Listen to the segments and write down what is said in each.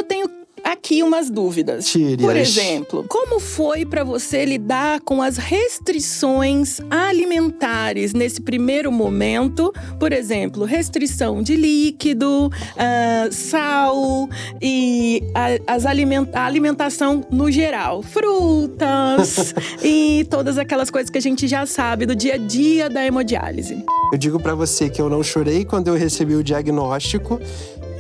eu tenho aqui umas dúvidas. Tire-as. Por exemplo, como foi para você lidar com as restrições alimentares nesse primeiro momento? Por exemplo, restrição de líquido, sal e a alimentação no geral. Frutas e todas aquelas coisas que a gente já sabe do dia a dia da hemodiálise. Eu digo pra você que eu não chorei quando eu recebi o diagnóstico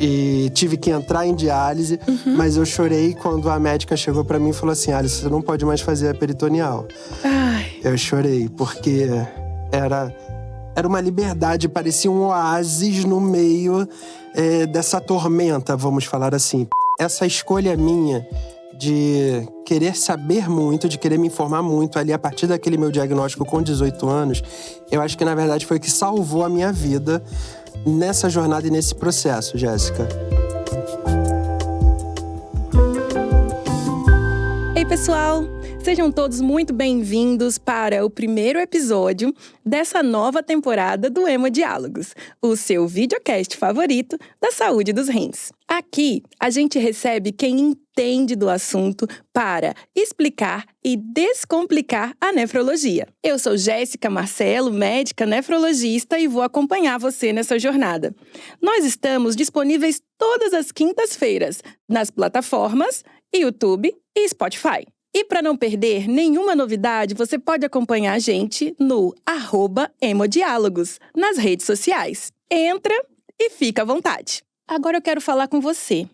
e tive que entrar em diálise, mas eu chorei quando a médica chegou pra mim e falou assim: Alisson, você não pode mais fazer a peritoneal. Ai. Eu chorei, porque era uma liberdade, parecia um oásis no meio dessa tormenta, vamos falar assim. Essa escolha minha de querer saber muito, de querer me informar muito ali a partir daquele meu diagnóstico com 18 anos, eu acho que na verdade foi o que salvou a minha vida nessa jornada e nesse processo, Jéssica. Ei, pessoal! Sejam todos muito bem-vindos para o primeiro episódio dessa nova temporada do Hemodiálogos, o seu videocast favorito da saúde dos rins. Aqui, a gente recebe quem entende do assunto para explicar e descomplicar a nefrologia. Eu sou Jéssica Marcelo, médica nefrologista, e vou acompanhar você nessa jornada. Nós estamos disponíveis todas as quintas-feiras nas plataformas YouTube e Spotify. E para não perder nenhuma novidade, você pode acompanhar a gente no @hemodiálogos nas redes sociais. Entra e fica à vontade. Agora eu quero falar com você,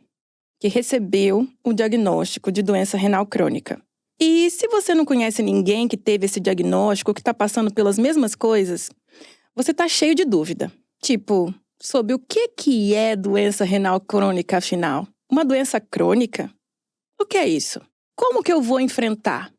que recebeu o diagnóstico de doença renal crônica. E se você não conhece ninguém que teve esse diagnóstico, que está passando pelas mesmas coisas, você está cheio de dúvida. Tipo, sobre o que é doença renal crônica, afinal? Uma doença crônica? O que é isso? Como que eu vou enfrentar?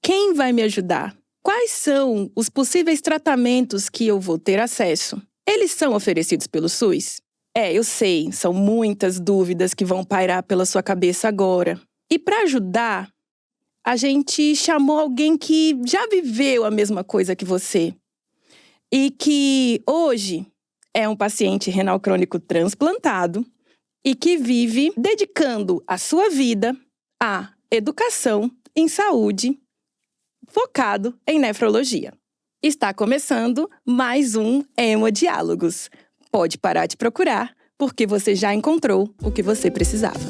Quem vai me ajudar? Quais são os possíveis tratamentos que eu vou ter acesso? Eles são oferecidos pelo SUS? Eu sei, são muitas dúvidas que vão pairar pela sua cabeça agora. E para ajudar, a gente chamou alguém que já viveu a mesma coisa que você. E que hoje é um paciente renal crônico transplantado e que vive dedicando a sua vida à educação em saúde, focado em nefrologia. Está começando mais um Hemodiálogos. Pode parar de procurar, porque você já encontrou o que você precisava.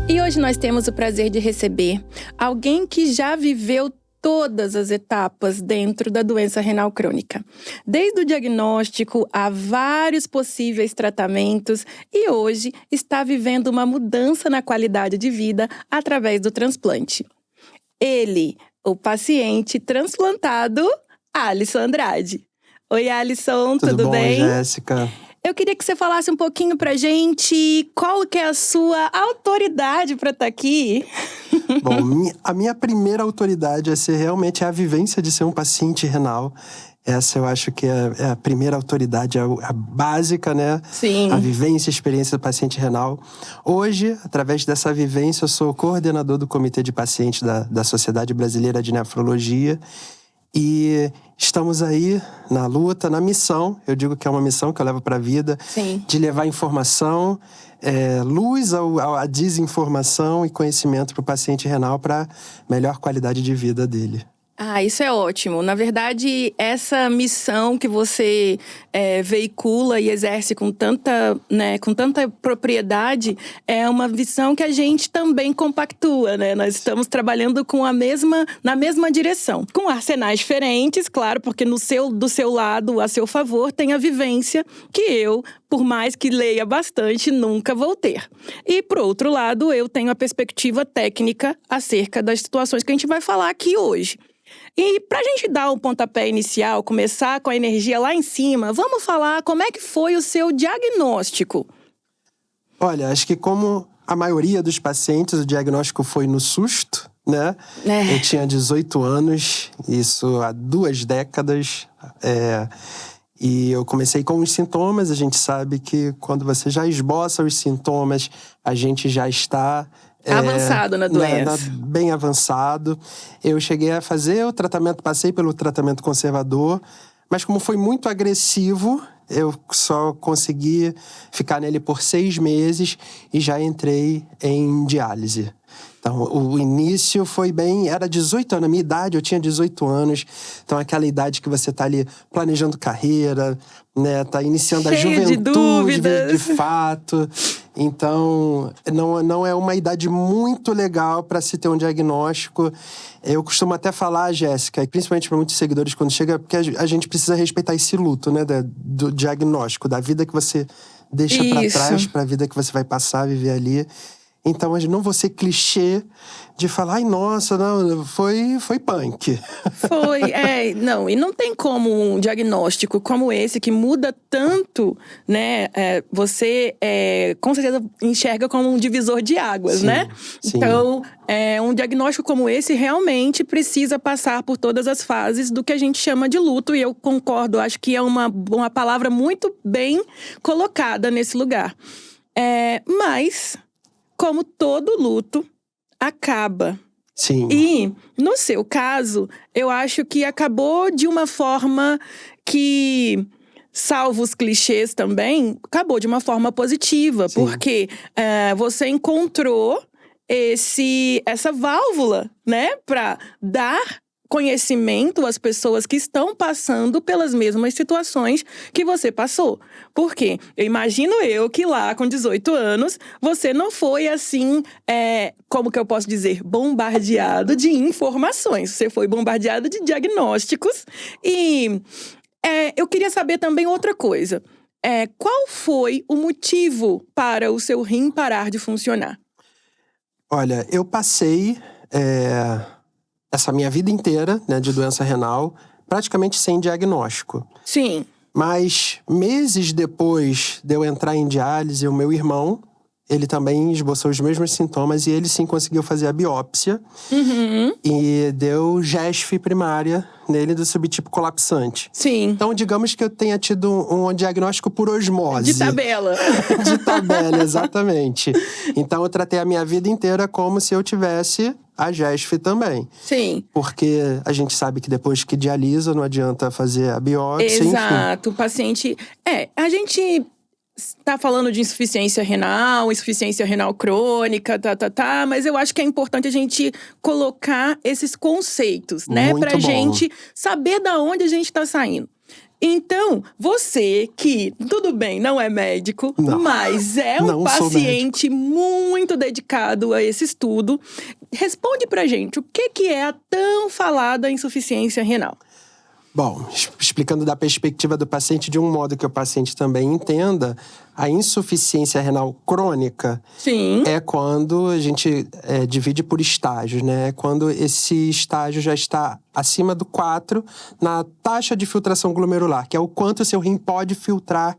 E hoje nós temos o prazer de receber alguém que já viveu todas as etapas dentro da doença renal crônica. Desde o diagnóstico a vários possíveis tratamentos, e hoje está vivendo uma mudança na qualidade de vida através do transplante. Ele, o paciente transplantado, Alisson Andrade. Oi, Alisson, tudo bem? Tudo bom, Jéssica? Eu queria que você falasse um pouquinho pra gente qual que é a sua autoridade para estar aqui. Bom, a minha primeira autoridade realmente a vivência de ser um paciente renal. Essa eu acho que é a primeira autoridade, a básica, né? Sim. A vivência e experiência do paciente renal. Hoje, através dessa vivência, eu sou coordenador do Comitê de Pacientes da Sociedade Brasileira de Nefrologia. E estamos aí na luta, na missão, eu digo que é uma missão que eu levo para a vida, Sim. de levar informação, luz à desinformação e conhecimento para o paciente renal para melhor qualidade de vida dele. Isso é ótimo. Na verdade, essa missão que você veicula e exerce com tanta propriedade é uma missão que a gente também compactua, né? Nós estamos trabalhando na mesma direção. Com arsenais diferentes, claro, porque do seu lado, a seu favor, tem a vivência que eu, por mais que leia bastante, nunca vou ter. E, por outro lado, eu tenho a perspectiva técnica acerca das situações que a gente vai falar aqui hoje. E pra gente dar o pontapé inicial, começar com a energia lá em cima, vamos falar como é que foi o seu diagnóstico. Olha, acho que como a maioria dos pacientes, o diagnóstico foi no susto, né? Eu tinha 18 anos, isso há 2 décadas, e eu comecei com os sintomas. A gente sabe que quando você já esboça os sintomas, a gente já está avançado na doença. Bem avançado. Eu cheguei a fazer o tratamento, passei pelo tratamento conservador, mas como foi muito agressivo, eu só consegui ficar nele por 6 meses e já entrei em diálise. Então, o início foi bem... Era 18 anos, a minha idade, eu tinha 18 anos. Então, aquela idade que você tá ali planejando carreira, né? Tá iniciando a juventude, de fato. Então, não é uma idade muito legal para se ter um diagnóstico. Eu costumo até falar, Jéssica, principalmente para muitos seguidores quando chega, porque a gente precisa respeitar esse luto, né? Do diagnóstico, da vida que você deixa para trás, para a vida que você vai passar, viver ali. Então, eu não vou ser clichê de falar, ai, nossa, não, foi punk. Não, e não tem como um diagnóstico como esse, que muda tanto, né? Você, com certeza, enxerga como um divisor de águas, sim, né? Sim. Então, um diagnóstico como esse realmente precisa passar por todas as fases do que a gente chama de luto. E eu concordo, acho que é uma palavra muito bem colocada nesse lugar. Mas... como todo luto, acaba. Sim. E, no seu caso, eu acho que acabou de uma forma que, salvo os clichês também, acabou de uma forma positiva. Sim. Porque você encontrou essa válvula, né? Para dar conhecimento às pessoas que estão passando pelas mesmas situações que você passou. Porque eu imagino que lá com 18 anos, você não foi assim, como que eu posso dizer, bombardeado de informações. Você foi bombardeado de diagnósticos. E eu queria saber também outra coisa. Qual foi o motivo para o seu rim parar de funcionar? Olha, eu passei... essa minha vida inteira, né, de doença renal, praticamente sem diagnóstico. Sim. Mas meses depois de eu entrar em diálise, o meu irmão, ele também esboçou os mesmos sintomas e ele sim conseguiu fazer a biópsia. Uhum. E deu GESF primária nele do subtipo colapsante. Sim. Então, digamos que eu tenha tido um diagnóstico por osmose. De tabela. De tabela, exatamente. Então, eu tratei a minha vida inteira como se eu tivesse a GESF também. Sim. Porque a gente sabe que depois que dialisa, não adianta fazer a biópsia, Exato. Enfim. O paciente... a gente... tá falando de insuficiência renal crônica, mas eu acho que é importante a gente colocar esses conceitos, né? Muito pra bom. gente saber da onde a gente tá saindo. Então, você que, tudo bem, não é médico, mas é um paciente muito dedicado a esse estudo, responde pra gente, o que é a tão falada insuficiência renal? Bom, explicando da perspectiva do paciente de um modo que o paciente também entenda, a insuficiência renal crônica Sim. é quando a gente divide por estágios, né? É quando esse estágio já está acima do 4 na taxa de filtração glomerular, que é o quanto o seu rim pode filtrar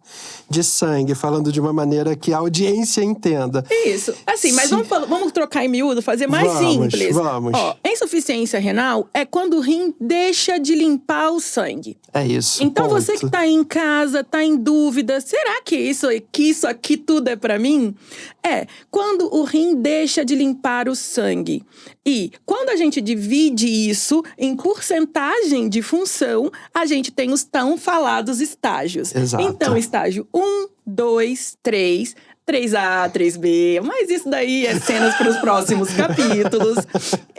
de sangue, falando de uma maneira que a audiência entenda. Isso. Assim, mas vamos trocar em miúdo, fazer mais simples. Vamos. Insuficiência renal é quando o rim deixa de limpar o sangue. É isso. Então, você que tá aí em casa, tá em dúvida, será que isso aqui tudo é pra mim? Quando o rim deixa de limpar o sangue. E quando a gente divide isso em porcentagem de função, a gente tem os tão falados estágios. Exato. Então, estágio 1, 2, 3... 3A, 3B, mas isso daí é cenas para os próximos capítulos.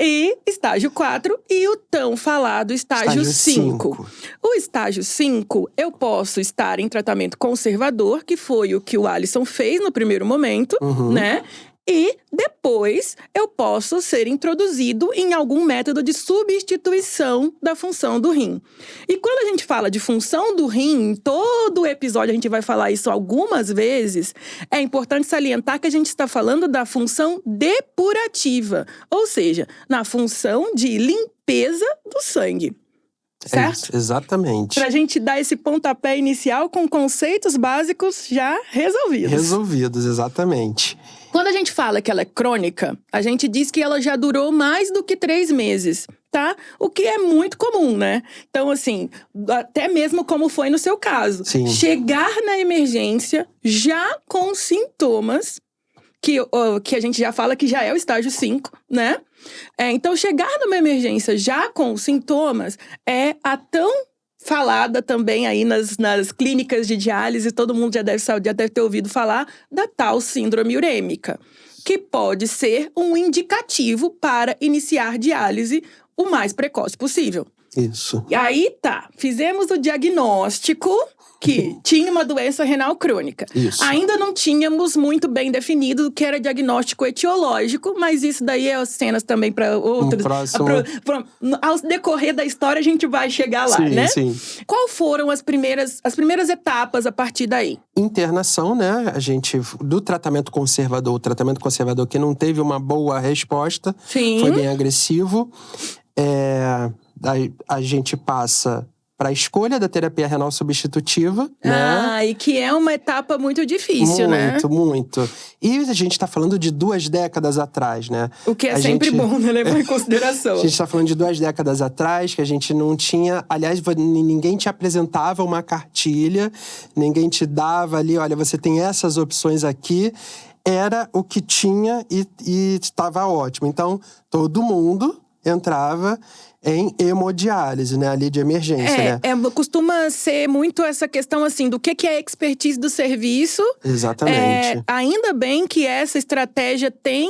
E estágio 4 e o tão falado estágio 5. O estágio 5, eu posso estar em tratamento conservador, que foi o que o Alisson fez no primeiro momento, né? E depois eu posso ser introduzido em algum método de substituição da função do rim. E quando a gente fala de função do rim, em todo o episódio a gente vai falar isso algumas vezes, é importante salientar que a gente está falando da função depurativa, ou seja, na função de limpeza do sangue. Certo? Isso, exatamente. Pra gente dar esse pontapé inicial com conceitos básicos já resolvidos. Resolvidos, exatamente. Quando a gente fala que ela é crônica, a gente diz que ela já durou mais do que 3 meses, tá? O que é muito comum, né? Então, assim, até mesmo como foi no seu caso. Sim. Chegar na emergência já com sintomas, que a gente já fala que já é o estágio 5, né? Então, chegar numa emergência já com sintomas é a tão falada também aí nas clínicas de diálise. Todo mundo já deve ter ouvido falar da tal síndrome urêmica, que pode ser um indicativo para iniciar diálise o mais precoce possível. Isso. E aí fizemos o diagnóstico que tinha uma doença renal crônica. Isso. Ainda não tínhamos muito bem definido o que era diagnóstico etiológico, mas isso daí é cenas também para outros. Ao decorrer da história a gente vai chegar lá, né? Sim. Qual foram as primeiras etapas a partir daí? Internação, né? A gente, do tratamento conservador, o tratamento conservador que não teve uma boa resposta, Sim. Foi bem agressivo. A gente passa para a escolha da terapia renal substitutiva, né? E que é uma etapa muito difícil, né? Muito. E a gente está falando de 2 décadas atrás, né? O que é sempre bom, né? Levar em consideração. A gente está falando de 2 décadas atrás, que a gente não tinha… Aliás, ninguém te apresentava uma cartilha, ninguém te dava ali, olha, você tem essas opções aqui. Era o que tinha e estava ótimo. Então, todo mundo entrava em hemodiálise, né? Ali de emergência, né? Costuma ser muito essa questão, assim, do que é a expertise do serviço. Exatamente. Ainda bem que essa estratégia tem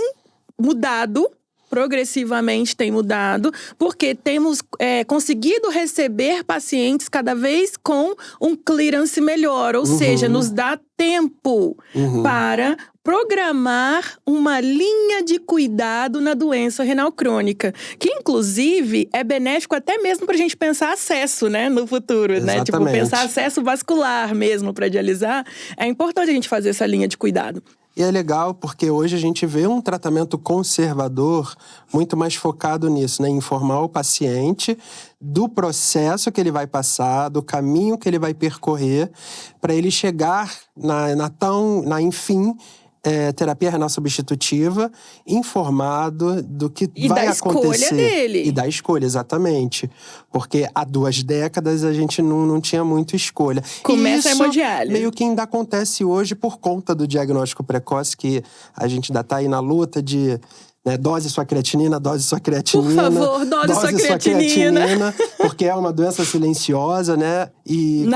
mudado, progressivamente tem mudado, porque temos conseguido receber pacientes cada vez com um clearance melhor. Ou seja, nos dá tempo para programar uma linha de cuidado na doença renal crônica, que inclusive é benéfico até mesmo pra gente pensar acesso, né, no futuro, Exatamente. né? Tipo, pensar acesso vascular mesmo pra dialisar. É importante a gente fazer essa linha de cuidado. E é legal porque hoje a gente vê um tratamento conservador muito mais focado nisso, né? Em informar o paciente do processo que ele vai passar, do caminho que ele vai percorrer, para ele chegar enfim, terapia renal substitutiva, informado do que vai acontecer. E da escolha dele. E da escolha, exatamente. Porque há 2 décadas a gente não tinha muito escolha. Começa a a hemodiálise. Meio que ainda acontece hoje por conta do diagnóstico precoce, que a gente ainda está aí na luta de… né, dose sua creatinina. Por favor, dose sua creatinina. Porque é uma doença silenciosa, né? E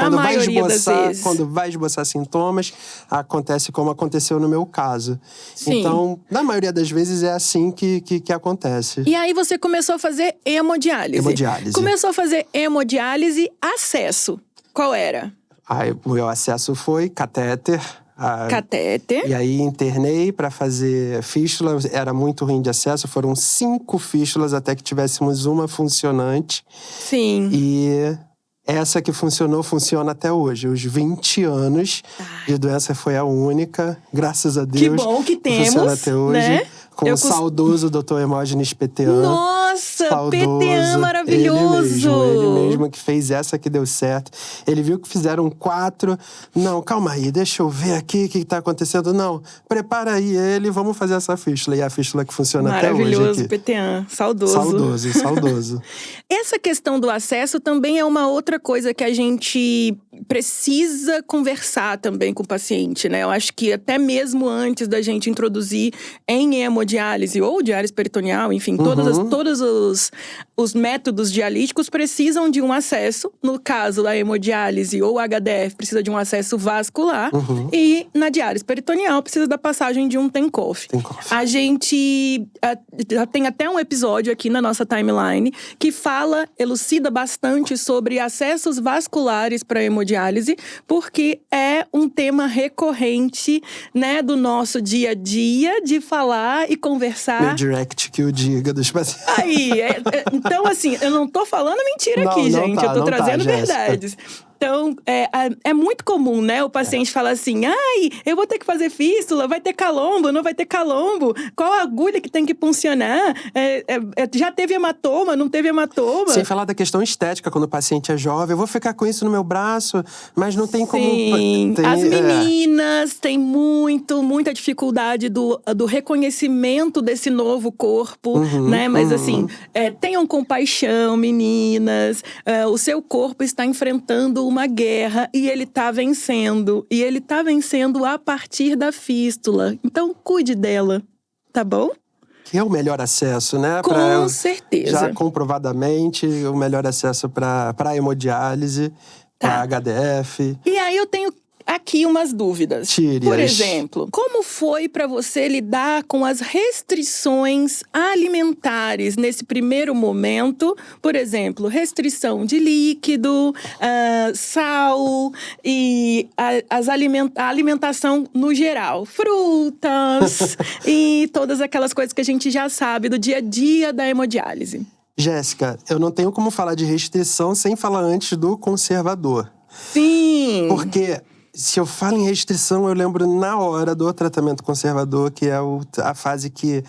quando vai esboçar sintomas, acontece como aconteceu no meu caso. Sim. Então, na maioria das vezes é assim que acontece. E aí você começou a fazer hemodiálise. Hemodiálise. Começou a fazer hemodiálise, acesso. Qual era? O meu acesso foi catéter. Catéter. E aí internei para fazer fístula, era muito ruim de acesso, foram 5 fístulas até que tivéssemos uma funcionante. Sim. E essa que funciona até hoje. Os 20 anos de doença foi a única, graças a Deus. Que bom que temos, funciona até hoje. né? Com o saudoso Dr. Hermógenes Petean. Nossa, saudoso, Petean maravilhoso! Ele mesmo que fez essa que deu certo. Ele viu que fizeram 4. Não, calma aí, deixa eu ver aqui o que tá acontecendo. Não, prepara aí ele, vamos fazer essa fístula. E a fístula que funciona até hoje. Maravilhoso, Petean, saudoso. Saudoso. Essa questão do acesso também é uma outra coisa que a gente precisa conversar também com o paciente, né? Eu acho que até mesmo antes da gente introduzir em hemodiálise ou diálise peritoneal, enfim, todos os métodos dialíticos precisam de um acesso. No caso da hemodiálise ou HDF, precisa de um acesso vascular. E na diálise peritoneal, precisa da passagem de um TENCOF. A gente já tem até um episódio aqui na nossa timeline que elucida bastante sobre acessos vasculares para hemodiálise, porque é um tema recorrente, né, do nosso dia a dia, de falar e conversar. Meu direct que o diga dos pacientes. Então, assim, eu não tô falando mentira aqui, gente. Eu tô trazendo verdades. Então, é muito comum, né? O paciente fala assim, eu vou ter que fazer fístula, vai ter calombo, não vai ter calombo? Qual a agulha que tem que puncionar? Já teve hematoma, não teve hematoma? Sem falar da questão estética, quando o paciente é jovem. Eu vou ficar com isso no meu braço, mas não tem como… Sim, as meninas têm muita dificuldade do reconhecimento desse novo corpo, né? Mas assim, tenham compaixão, meninas. O seu corpo está enfrentando uma guerra e ele tá vencendo. E ele tá vencendo a partir da fístula. Então, cuide dela, tá bom? que é o melhor acesso, né? Com certeza. Já comprovadamente, o melhor acesso para hemodiálise, para HDF. E aí eu tenho aqui umas dúvidas. Tire-as. Por exemplo, como foi para você lidar com as restrições alimentares nesse primeiro momento? Por exemplo, restrição de líquido, sal e a alimentação no geral. Frutas e todas aquelas coisas que a gente já sabe do dia a dia da hemodiálise. Jéssica, eu não tenho como falar de restrição sem falar antes do conservador. Sim! Porque se eu falo em restrição, eu lembro na hora do tratamento conservador, que é a fase que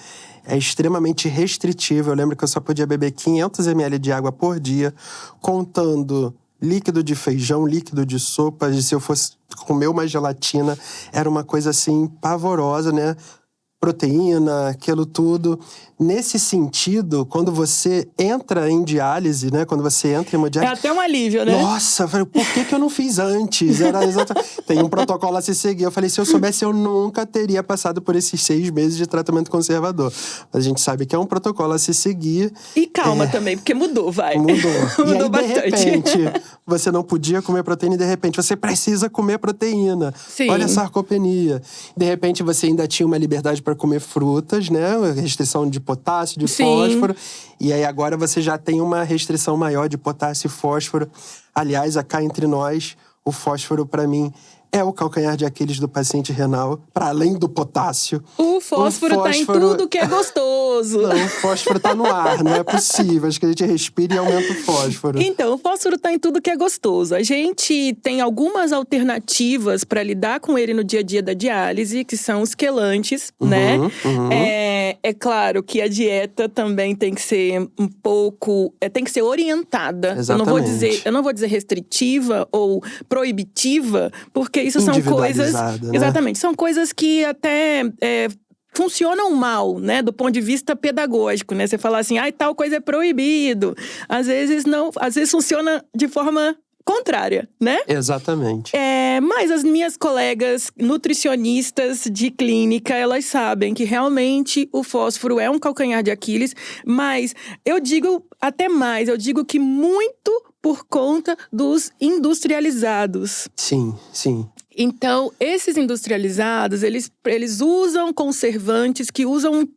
é extremamente restritiva. Eu lembro que eu só podia beber 500 ml de água por dia, contando líquido de feijão, líquido de sopa. E se eu fosse comer uma gelatina, era uma coisa assim pavorosa, né? Proteína, aquilo tudo. Nesse sentido, quando você entra em diálise, né? Quando você entra em hemodiálise… É até um alívio, né? Nossa, eu falei, por que eu não fiz antes? Era exatamente… Tem um protocolo a se seguir. Eu falei, se eu soubesse, eu nunca teria passado por esses 6 meses de tratamento conservador. Mas a gente sabe que é um protocolo a se seguir. E calma também, porque mudou, vai. Mudou. Mudou e aí, bastante. de repente, você não podia comer proteína e de repente você precisa comer proteína. Sim. Olha a sarcopenia. De repente, você ainda tinha uma liberdade para comer frutas, né? Restrição de potássio, de fósforo. E aí agora você já tem uma restrição maior de potássio e fósforo. Aliás, cá entre nós, o fósforo para mim é o calcanhar de Aquiles do paciente renal, para além do potássio. O fósforo tá em tudo que é gostoso. Não, o fósforo tá no ar, não é possível. Acho que a gente respira e aumenta o fósforo. Então, o fósforo tá em tudo que é gostoso. A gente tem algumas alternativas para lidar com ele no dia a dia da diálise, que são os quelantes, né? É claro que a dieta também tem que ser um pouco… tem que ser orientada. Exatamente. Eu não vou dizer restritiva ou proibitiva, porque isso são coisas… Né? Exatamente. São coisas que até… funcionam mal, né? Do ponto de vista pedagógico, né? Você falar assim, tal coisa é proibido. Às vezes não… Às vezes funciona de forma contrária, né? Exatamente. Mas as minhas colegas nutricionistas de clínica, elas sabem que realmente o fósforo é um calcanhar de Aquiles. Mas eu digo até mais, eu digo que muito por conta dos industrializados. Sim, sim. Então, esses industrializados, eles usam conservantes que usam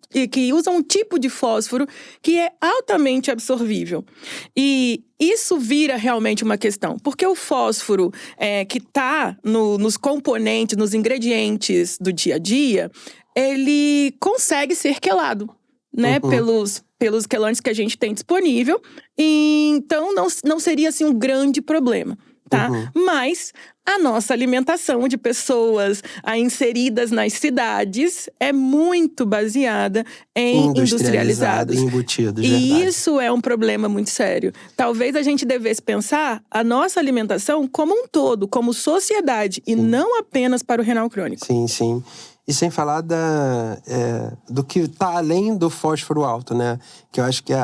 um tipo de fósforo que é altamente absorvível. E isso vira realmente uma questão. Porque o fósforo que está nos componentes, nos ingredientes do dia a dia, ele consegue ser quelado, né? Pelos quelantes que a gente tem disponível. E, então, não seria assim um grande problema. Tá? Mas a nossa alimentação de pessoas inseridas nas cidades é muito baseada em industrializados. Embutidos, e verdade. Isso é um problema muito sério. Talvez a gente devesse pensar a nossa alimentação como um todo, como sociedade, e não apenas para o renal crônico. Sim, sim. E sem falar do que está além do fósforo alto, né? Que eu acho que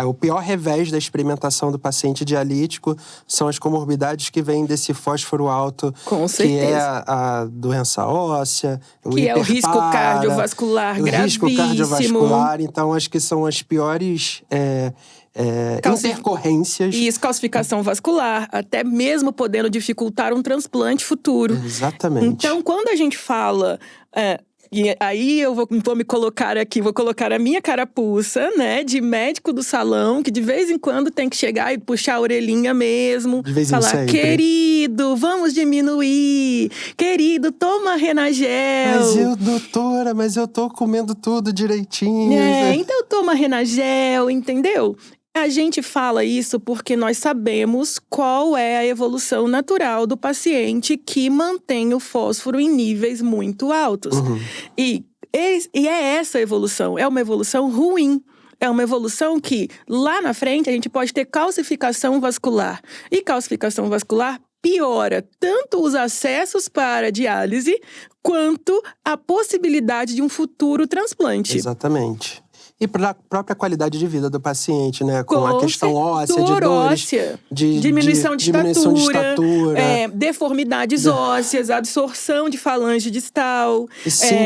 o pior revés da experimentação do paciente dialítico são as comorbidades que vêm desse fósforo alto. Com certeza. Que é a doença óssea, que é o risco cardiovascular gravíssimo. O risco cardiovascular, então acho que são as piores intercorrências. Isso, calcificação vascular, até mesmo podendo dificultar um transplante futuro. Exatamente. Então, quando a gente fala… E aí eu vou me colocar aqui, vou colocar a minha carapuça, né, de médico do salão, que de vez em quando tem que chegar e puxar a orelhinha mesmo. De vez em falar, sempre. querido, vamos diminuir. Querido, toma Renagel. Doutora, mas eu tô comendo tudo direitinho. Então toma Renagel, entendeu? A gente fala isso porque nós sabemos qual é a evolução natural do paciente que mantém o fósforo em níveis muito altos. E é essa evolução, é uma evolução ruim. É uma evolução que, lá na frente, a gente pode ter calcificação vascular. E calcificação vascular piora tanto os acessos para a diálise, quanto a possibilidade de um futuro transplante. Exatamente. E para a própria qualidade de vida do paciente, né? Com a questão óssea, de dor dores, óssea, de diminuição de estatura. Deformidades ósseas, absorção de falange distal,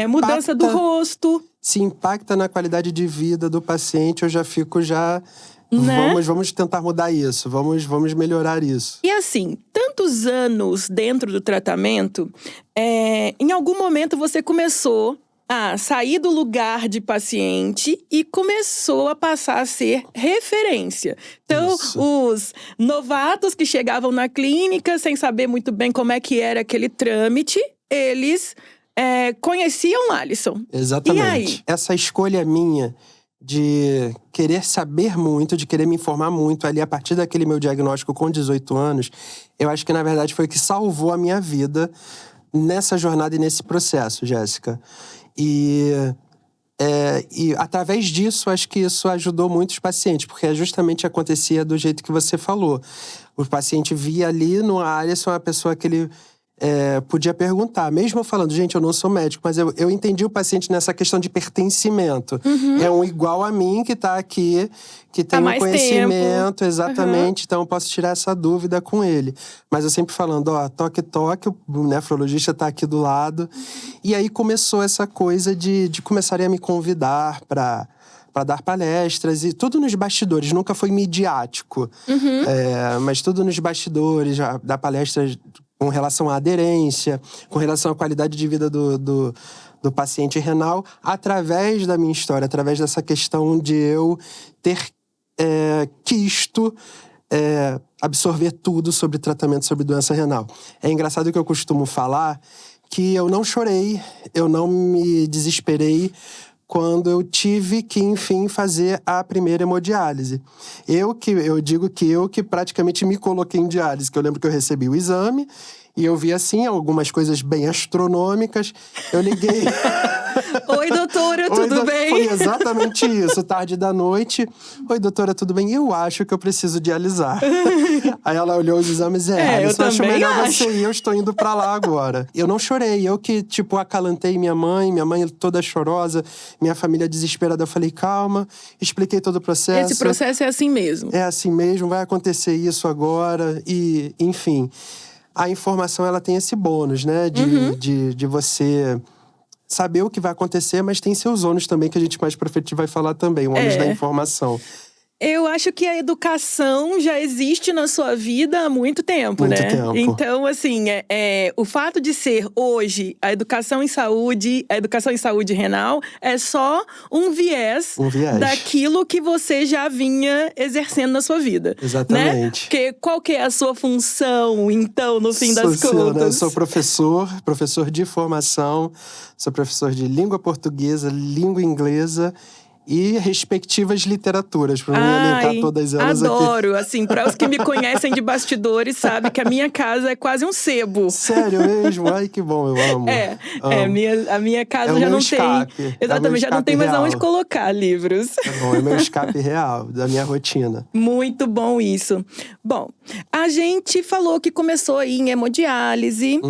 mudança do rosto. Se impacta na qualidade de vida do paciente, eu já fico Né? Vamos tentar mudar isso, vamos melhorar isso. E assim, tantos anos dentro do tratamento, em algum momento você começou a sair do lugar de paciente e começou a passar a ser referência. Então, Isso. os novatos que chegavam na clínica sem saber muito bem como é que era aquele trâmite, eles conheciam o Alisson. Exatamente. E aí? Essa escolha minha de querer saber muito, de querer me informar muito ali a partir daquele meu diagnóstico com 18 anos, eu acho que na verdade foi o que salvou a minha vida nessa jornada e nesse processo, Jéssica. E através disso, acho que isso ajudou muitos pacientes, porque justamente acontecia do jeito que você falou. O paciente via ali no Alisson uma pessoa que ele podia perguntar. Mesmo eu falando, gente, eu não sou médico, mas eu entendi o paciente nessa questão de pertencimento. É um igual a mim que tá aqui, que tem um conhecimento, exatamente. Então eu posso tirar essa dúvida com ele. Mas eu sempre falando, toque, o nefrologista tá aqui do lado. E aí começou essa coisa de começarem a me convidar para dar palestras, e tudo nos bastidores, nunca foi midiático. Mas tudo nos bastidores, dar palestras com relação à aderência, com relação à qualidade de vida do paciente renal, através da minha história, através dessa questão de eu ter quisto absorver tudo sobre tratamento sobre doença renal. É engraçado que eu costumo falar que eu não chorei, eu não me desesperei quando eu tive que, enfim, fazer a primeira hemodiálise. Eu digo que eu praticamente me coloquei em diálise, que eu lembro que eu recebi o exame e eu vi, assim, algumas coisas bem astronômicas. Eu liguei… Oi, doutora, tudo bem? Foi exatamente isso, tarde da noite. Oi, doutora, tudo bem? Eu acho que eu preciso dialisar. Aí ela olhou os exames e eu acho melhor acho. você ir, eu estou indo pra lá agora. Eu não chorei, eu que, acalantei minha mãe toda chorosa, minha família desesperada. Eu falei, calma, expliquei todo o processo. Esse processo é assim mesmo. É assim mesmo, vai acontecer isso agora. E, enfim, a informação, ela tem esse bônus, né? De você saber o que vai acontecer, mas tem seus ônus também, que a gente mais pra frente vai falar também. O ônus da informação. Eu acho que a educação já existe na sua vida há muito tempo, Muito né? tempo. Então, assim, o fato de ser hoje a educação em saúde renal, é só um viés daquilo que você já vinha exercendo na sua vida. Exatamente. Né? Porque qual que é a sua função, então, no fim das contas? Eu sou professor de formação, sou professor de língua portuguesa, língua inglesa e respectivas literaturas, para não elencar todas elas adoro. aqui. Assim, para os que me conhecem de bastidores, sabe que a minha casa é quase um sebo. Sério mesmo? Ai, que bom, eu amo. A minha casa já não escape. tem… Exatamente, já não tem mais aonde colocar livros. É meu escape real, da minha rotina. Muito bom isso. Bom, a gente falou que começou aí em hemodiálise,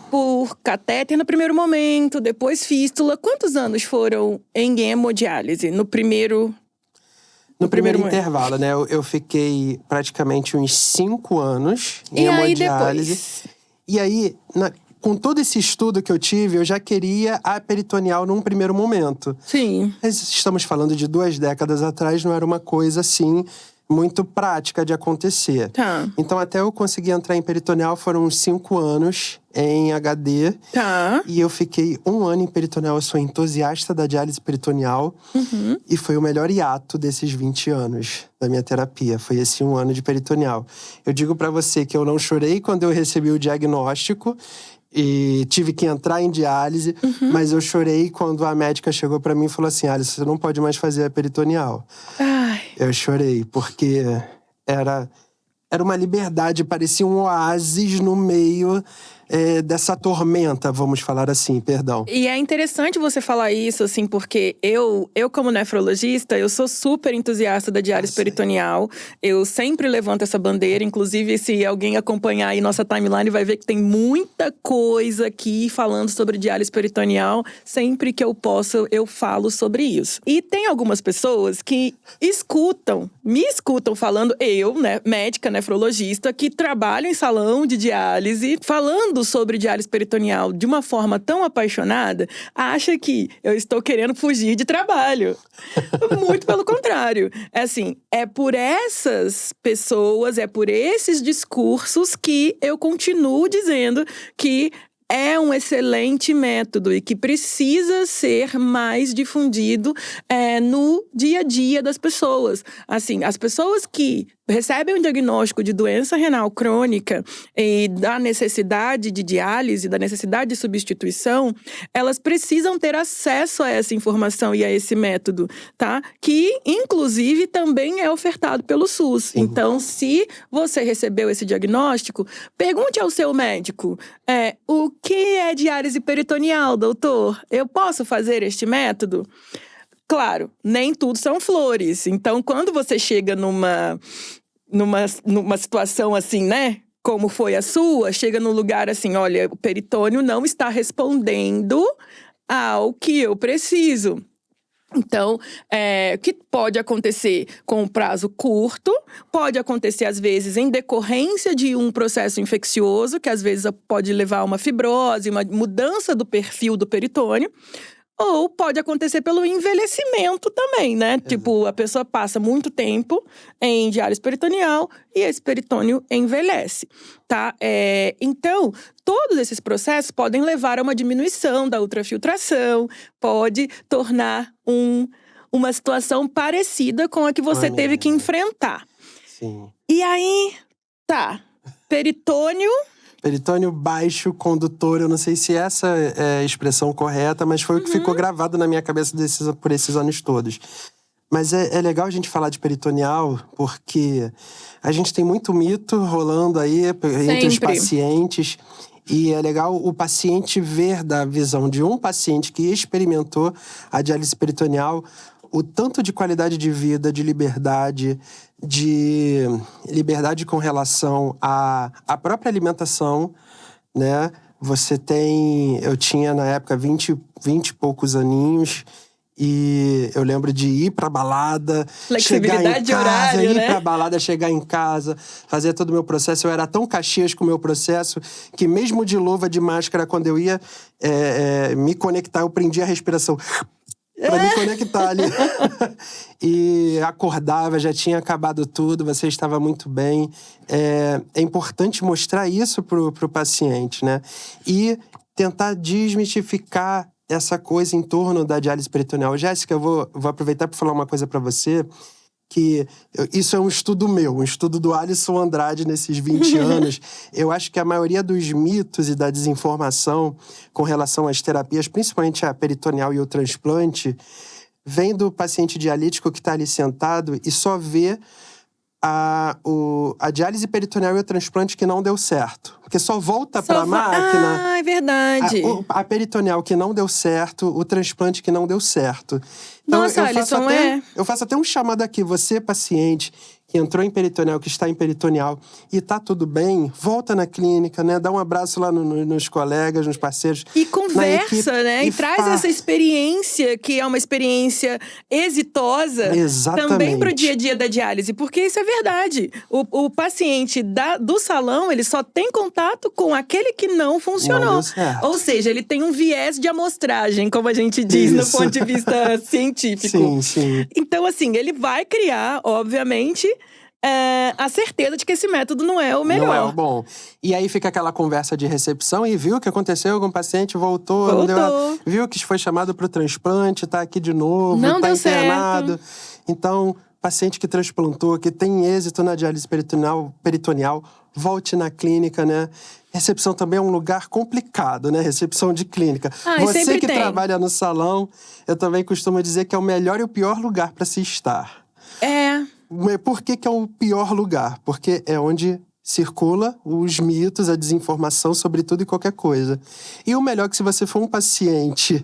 por catéter no primeiro momento, depois fístula. Quantos anos foram em hemodiálise? No primeiro intervalo, né? Eu fiquei praticamente uns 5 anos em hemodiálise. E aí, com todo esse estudo que eu tive, eu já queria a peritoneal num primeiro momento. Sim. Mas estamos falando de 2 décadas atrás, não era uma coisa assim muito prática de acontecer. Tá. Então, até eu conseguir entrar em peritoneal, foram uns 5 anos em HD. Tá. E eu fiquei 1 ano em peritoneal. Eu sou entusiasta da diálise peritoneal. E foi o melhor hiato desses 20 anos da minha terapia. Foi esse 1 ano de peritoneal. Eu digo pra você que eu não chorei quando eu recebi o diagnóstico e tive que entrar em diálise, mas eu chorei quando a médica chegou pra mim e falou assim: Alisson, você não pode mais fazer a peritoneal. Ai. Eu chorei, porque era uma liberdade, parecia um oásis no meio dessa tormenta, vamos falar assim, perdão. E é interessante você falar isso, assim, porque eu como nefrologista, eu sou super entusiasta da diálise peritoneal. Eu sempre levanto essa bandeira, inclusive se alguém acompanhar aí nossa timeline vai ver que tem muita coisa aqui falando sobre diálise peritoneal. Sempre que eu posso, eu falo sobre isso. E tem algumas pessoas que me escutam falando, eu, né, médica nefrologista, que trabalho em salão de diálise, falando sobre diálise peritoneal de uma forma tão apaixonada, acha que eu estou querendo fugir de trabalho. Muito pelo contrário. É assim, é por essas pessoas, é por esses discursos que eu continuo dizendo que é um excelente método e que precisa ser mais difundido no dia a dia das pessoas. Assim, as pessoas que recebem um diagnóstico de doença renal crônica e da necessidade de diálise, da necessidade de substituição, elas precisam ter acesso a essa informação e a esse método, tá? Que, inclusive, também é ofertado pelo SUS. Sim. Então, se você recebeu esse diagnóstico, pergunte ao seu médico, o que é diálise peritoneal, doutor? Eu posso fazer este método? Claro, nem tudo são flores. Então, quando você chega numa situação assim, né? Como foi a sua, chega num lugar assim, olha, o peritônio não está respondendo ao que eu preciso. Então, o que pode acontecer com um prazo curto, pode acontecer às vezes em decorrência de um processo infeccioso, que às vezes pode levar a uma fibrose, uma mudança do perfil do peritônio. Ou pode acontecer pelo envelhecimento também, né? Tipo, a pessoa passa muito tempo em diálise peritoneal e esse peritônio envelhece, tá? Então, todos esses processos podem levar a uma diminuição da ultrafiltração, pode tornar uma situação parecida com a que você teve que enfrentar. Sim. E aí, peritônio baixo condutor, eu não sei se essa é a expressão correta, mas foi o que ficou gravado na minha cabeça por esses anos todos. Mas é legal a gente falar de peritoneal, porque a gente tem muito mito rolando aí entre os pacientes. E é legal o paciente ver da visão de um paciente que experimentou a diálise peritoneal o tanto de qualidade de vida, de liberdade com relação à própria alimentação, né? Eu tinha na época 20 e poucos aninhos e eu lembro de ir pra balada, chegar em casa, ir pra balada, chegar em casa, fazer todo o meu processo. Eu era tão Caxias com o meu processo que mesmo de luva, de máscara, quando eu ia me conectar, eu prendia a respiração pra me conectar ali. E acordava, já tinha acabado tudo, você estava muito bem. É importante mostrar isso pro paciente, né? E tentar desmistificar essa coisa em torno da diálise peritoneal. Jéssica, eu vou aproveitar para falar uma coisa para você, que isso é um estudo meu, um estudo do Alisson Andrade nesses 20 anos. Eu acho que a maioria dos mitos e da desinformação com relação às terapias, principalmente a peritoneal e o transplante, vem do paciente dialítico que está ali sentado e só vê a diálise peritoneal e o transplante que não deu certo. Porque só volta para a máquina… Ah, é verdade. A peritoneal que não deu certo, o transplante que não deu certo. Então, Nossa, Alisson, eu faço até um chamado aqui. Você, paciente, que entrou em peritoneal, que está em peritoneal e tá tudo bem, volta na clínica, né? Dá um abraço lá nos colegas, nos parceiros. E conversa, né? E traz essa experiência, que é uma experiência exitosa, também pro dia a dia da diálise. Porque isso é verdade. O paciente do salão, ele só tem contato com aquele que não funcionou. Não deu certo. Ou seja, ele tem um viés de amostragem, como a gente diz no ponto de vista científico. Sim, sim. Então, assim, ele vai criar, obviamente, a certeza de que esse método não é o melhor. Não é o bom. E aí fica aquela conversa de recepção e viu o que aconteceu com o paciente, voltou. Não deu, viu que foi chamado para o transplante, tá aqui de novo, não tá deu internado. Certo. Então, paciente que transplantou, que tem êxito na diálise peritoneal, volte na clínica, né? Recepção também é um lugar complicado, né? Recepção de clínica. Você que trabalha no salão, eu também costumo dizer que é o melhor e o pior lugar para se estar. É. Por que é o pior lugar? Porque é onde circula os mitos, a desinformação sobre tudo e qualquer coisa. E o melhor é que se você for um paciente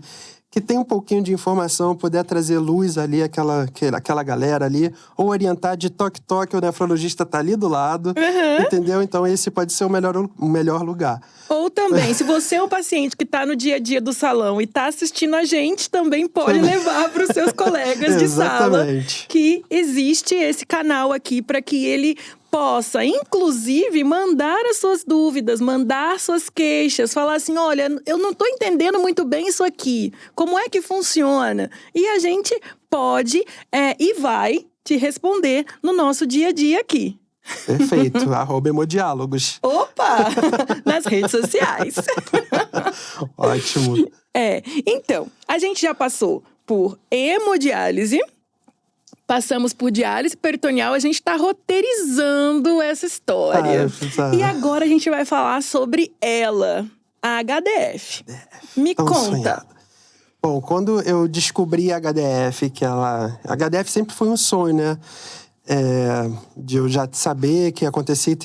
que tem um pouquinho de informação, puder trazer luz ali, aquela galera ali, ou orientar de toque-toque, o nefrologista tá ali do lado, entendeu? Então esse pode ser o melhor lugar. Ou também, se você é um paciente que tá no dia a dia do salão e tá assistindo a gente, também pode levar para os seus colegas de sala que existe esse canal aqui para que ele possa, inclusive, mandar as suas dúvidas, mandar suas queixas, falar assim, olha, eu não estou entendendo muito bem isso aqui, como é que funciona? E a gente pode e vai te responder no nosso dia a dia aqui. Perfeito, @hemodiálogos. Opa! Nas redes sociais. Ótimo. Então, a gente já passou por hemodiálise, passamos por diálise peritoneal, a gente tá roteirizando essa história. E agora a gente vai falar sobre ela, a HDF. Me conta. Sonhada. Bom, quando eu descobri a HDF, HDF sempre foi um sonho, né? De eu já saber que ia acontecer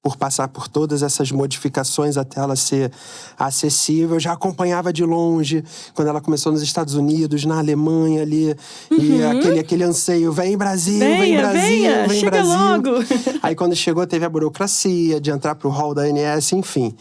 por passar por todas essas modificações até ela ser acessível. Eu já acompanhava de longe, quando ela começou nos Estados Unidos, na Alemanha ali. E aquele anseio, vem Brasil, vem chega Brasil. Logo. Aí quando chegou, teve a burocracia de entrar pro hall da ANS, enfim.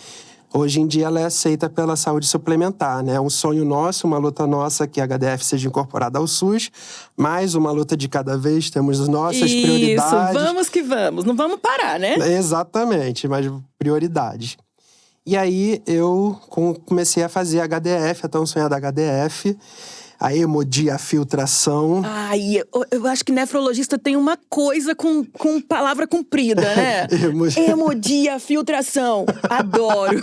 Hoje em dia ela é aceita pela saúde suplementar, né? É um sonho nosso, uma luta nossa que a HDF seja incorporada ao SUS, mais uma luta de cada vez, temos as nossas prioridades. Isso, vamos que vamos, não vamos parar, né? Exatamente, mas prioridades. E aí eu comecei a fazer a HDF, a tão sonhada HDF, a hemodiafiltração. Ai, eu acho que nefrologista tem uma coisa com palavra comprida, né? Hemodiafiltração. Adoro.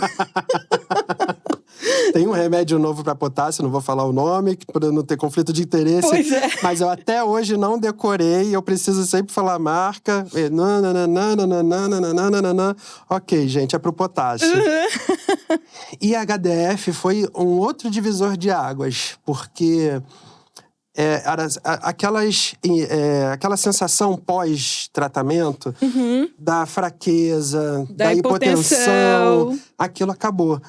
Tem um remédio novo para potássio, não vou falar o nome, para não ter conflito de interesse. Pois é. Mas eu até hoje não decorei, eu preciso sempre falar a marca. Ok, gente, é pro potássio. E a HDF foi um outro divisor de águas, porque aquela sensação pós-tratamento da fraqueza, da hipotensão, aquilo acabou.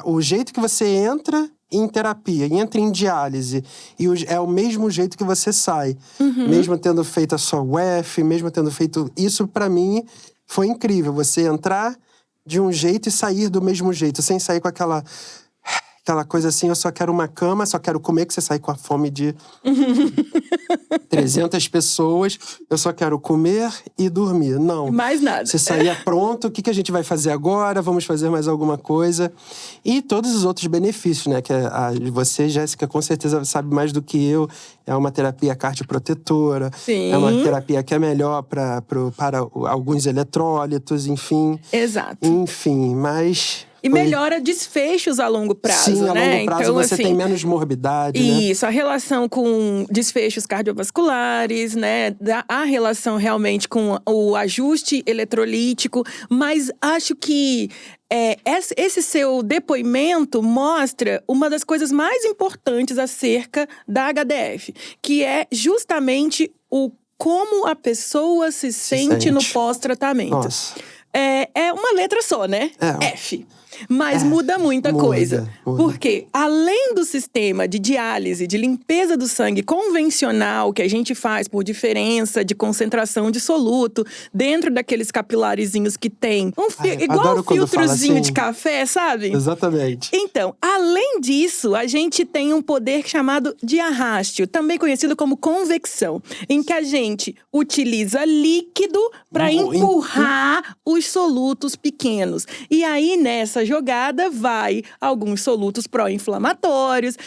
O jeito que você entra em terapia, entra em diálise, e é o mesmo jeito que você sai. Mesmo tendo feito a sua UF, mesmo tendo feito… Isso, pra mim, foi incrível. Você entrar de um jeito e sair do mesmo jeito, sem sair com aquela coisa assim, eu só quero uma cama, só quero comer, que você sai com a fome de 300 pessoas. Eu só quero comer e dormir. Não. Mais nada. Você saía pronto, o que a gente vai fazer agora? Vamos fazer mais alguma coisa. E todos os outros benefícios, né? Que você, Jéssica, com certeza sabe mais do que eu. É uma terapia cardioprotetora. Sim. É uma terapia que é melhor para alguns eletrólitos, enfim. Exato. Enfim, mas… E melhora desfechos a longo prazo, né? Sim, a longo prazo então, você tem menos morbidade, né? Isso, a relação com desfechos cardiovasculares, né? A relação realmente com o ajuste eletrolítico. Mas acho que esse seu depoimento mostra uma das coisas mais importantes acerca da HDF. Que é justamente como a pessoa se sente no pós-tratamento. Nossa. É uma letra só, né? F. Mas muda muita coisa. Porque, além do sistema de diálise, de limpeza do sangue convencional, que a gente faz por diferença de concentração de soluto, dentro daqueles capilarizinhos que tem igual um filtrozinho assim, de café, sabe? Exatamente. Então, além disso, a gente tem um poder chamado diarrástio, também conhecido como convecção, em que a gente utiliza líquido para empurrar os solutos pequenos. E aí, nessa jogada, vai alguns solutos pró-inflamatórios,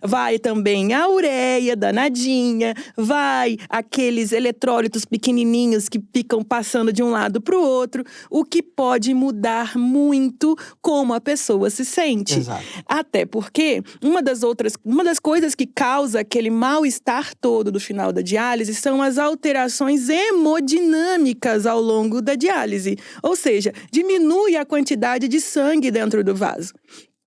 vai também a ureia danadinha, vai aqueles eletrólitos pequenininhos que ficam passando de um lado para o outro, o que pode mudar muito como a pessoa se sente. Exato. Até porque uma das coisas que causa aquele mal-estar todo do final da diálise são as alterações hemodinâmicas ao longo da diálise. Ou seja, diminui a quantidade de sangue dentro do vaso.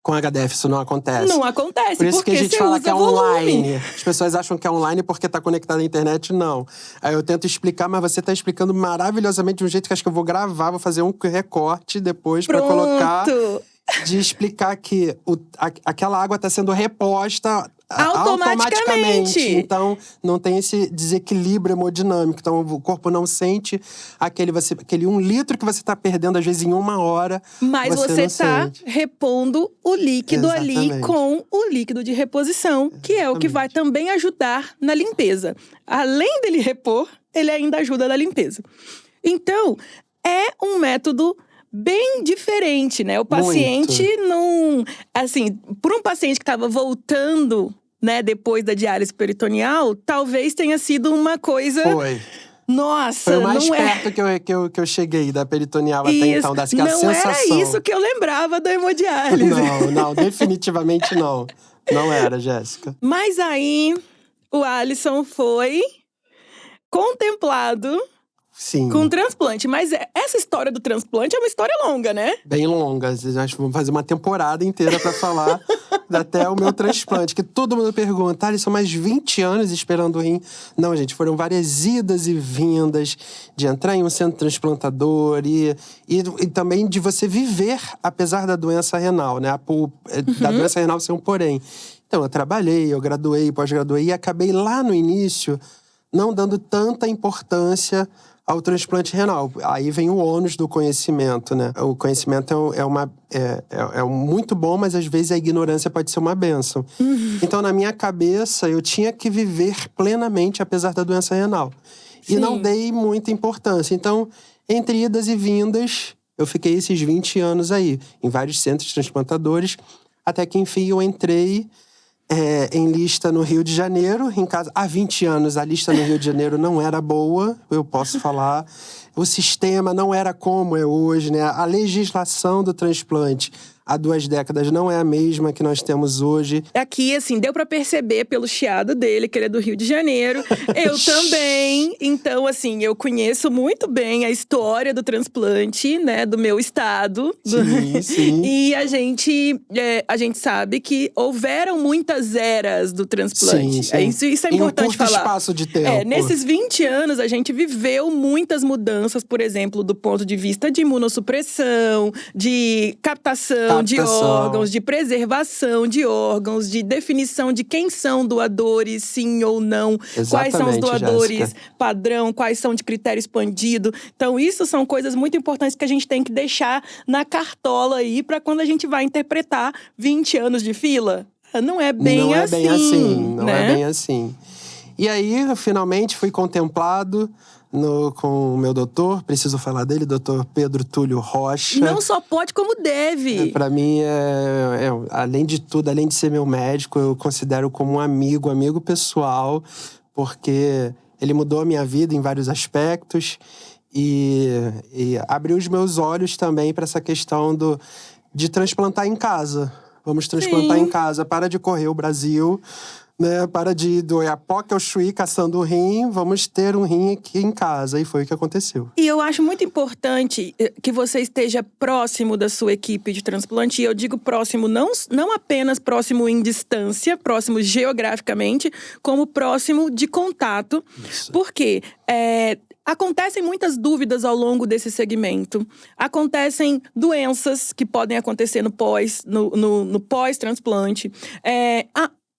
Com HDF isso não acontece. Não acontece, Por isso porque que a gente você fala usa que é volume. online. As pessoas acham que é online porque tá conectado à internet, não. Aí eu tento explicar, mas você tá explicando maravilhosamente de um jeito que acho que eu vou gravar, vou fazer um recorte depois pra colocar. Pronto! De explicar que aquela água tá sendo reposta Automaticamente. Então, não tem esse desequilíbrio hemodinâmico. Então, o corpo não sente aquele 1 litro que você tá perdendo, às vezes, em 1 hora. Mas você não tá sente. repondo o líquido ali Exatamente. com o líquido de reposição, que é o que vai também ajudar na limpeza. Além dele repor, ele ainda ajuda na limpeza. Então, é um método bem diferente, né? O paciente não… Assim, por um paciente que estava voltando, né, depois da diálise peritoneal, talvez tenha sido uma coisa… Foi. Nossa, Foi o mais não perto que eu cheguei da peritoneal até então, da não sensação. era isso que eu lembrava da hemodiálise. Não, definitivamente não. Não era, Jéssica. Mas aí, o Alisson foi contemplado… Sim. Com transplante. Mas essa história do transplante é uma história longa, né? Bem longa. Acho que vamos fazer uma temporada inteira pra falar até o meu transplante. Que todo mundo pergunta, são mais 20 anos esperando o rim. Não, gente, foram várias idas e vindas de entrar em um centro transplantador e também de você viver apesar da doença renal, né? Da doença renal ser um porém. Então, eu trabalhei, eu graduei, pós-graduei e acabei lá no início não dando tanta importância ao transplante renal. Aí vem o ônus do conhecimento, né? O conhecimento é muito bom, mas às vezes a ignorância pode ser uma bênção. Então, na minha cabeça, eu tinha que viver plenamente apesar da doença renal. Sim. E não dei muita importância. Então, entre idas e vindas, eu fiquei esses 20 anos aí, em vários centros transplantadores, até que, enfim, eu entrei em lista no Rio de Janeiro. Em casa, há 20 anos, a lista no Rio de Janeiro não era boa, eu posso falar. O sistema não era como é hoje, né? A legislação do transplante há 2 décadas não é a mesma que nós temos hoje. Aqui, assim, deu pra perceber pelo chiado dele, que ele é do Rio de Janeiro. Eu também. Então, assim, eu conheço muito bem a história do transplante, né? Do meu estado. Sim. E a gente sabe que houveram muitas eras do transplante. Sim. Isso é importante falar. Em um curto espaço de tempo. Nesses 20 anos, a gente viveu muitas mudanças, por exemplo, do ponto de vista de imunossupressão, de captação de órgãos, de preservação de órgãos, de definição de quem são doadores, sim ou não. Exatamente, quais são os doadores Jéssica. padrão, quais são de critério expandido. Então, isso são coisas muito importantes que a gente tem que deixar na cartola aí, para quando a gente vai interpretar 20 anos de fila. Não é bem assim. Não é bem assim. E aí, eu finalmente fui contemplado com o meu doutor, preciso falar dele, doutor Pedro Túlio Rocha. Não só pode, como deve. Pra mim, além de tudo, além de ser meu médico, eu considero como um amigo pessoal, porque ele mudou a minha vida em vários aspectos e abriu os meus olhos também para essa questão de transplantar em casa. Vamos transplantar em casa, para de correr o Brasil, né? Para de ir do Oiapoque ao Chuí caçando o rim, vamos ter um rim aqui em casa. E foi o que aconteceu. E eu acho muito importante que você esteja próximo da sua equipe de transplante. E eu digo próximo, não apenas próximo em distância, próximo geograficamente, como próximo de contato. Isso. Porque acontecem muitas dúvidas ao longo desse segmento. Acontecem doenças que podem acontecer no pós-transplante.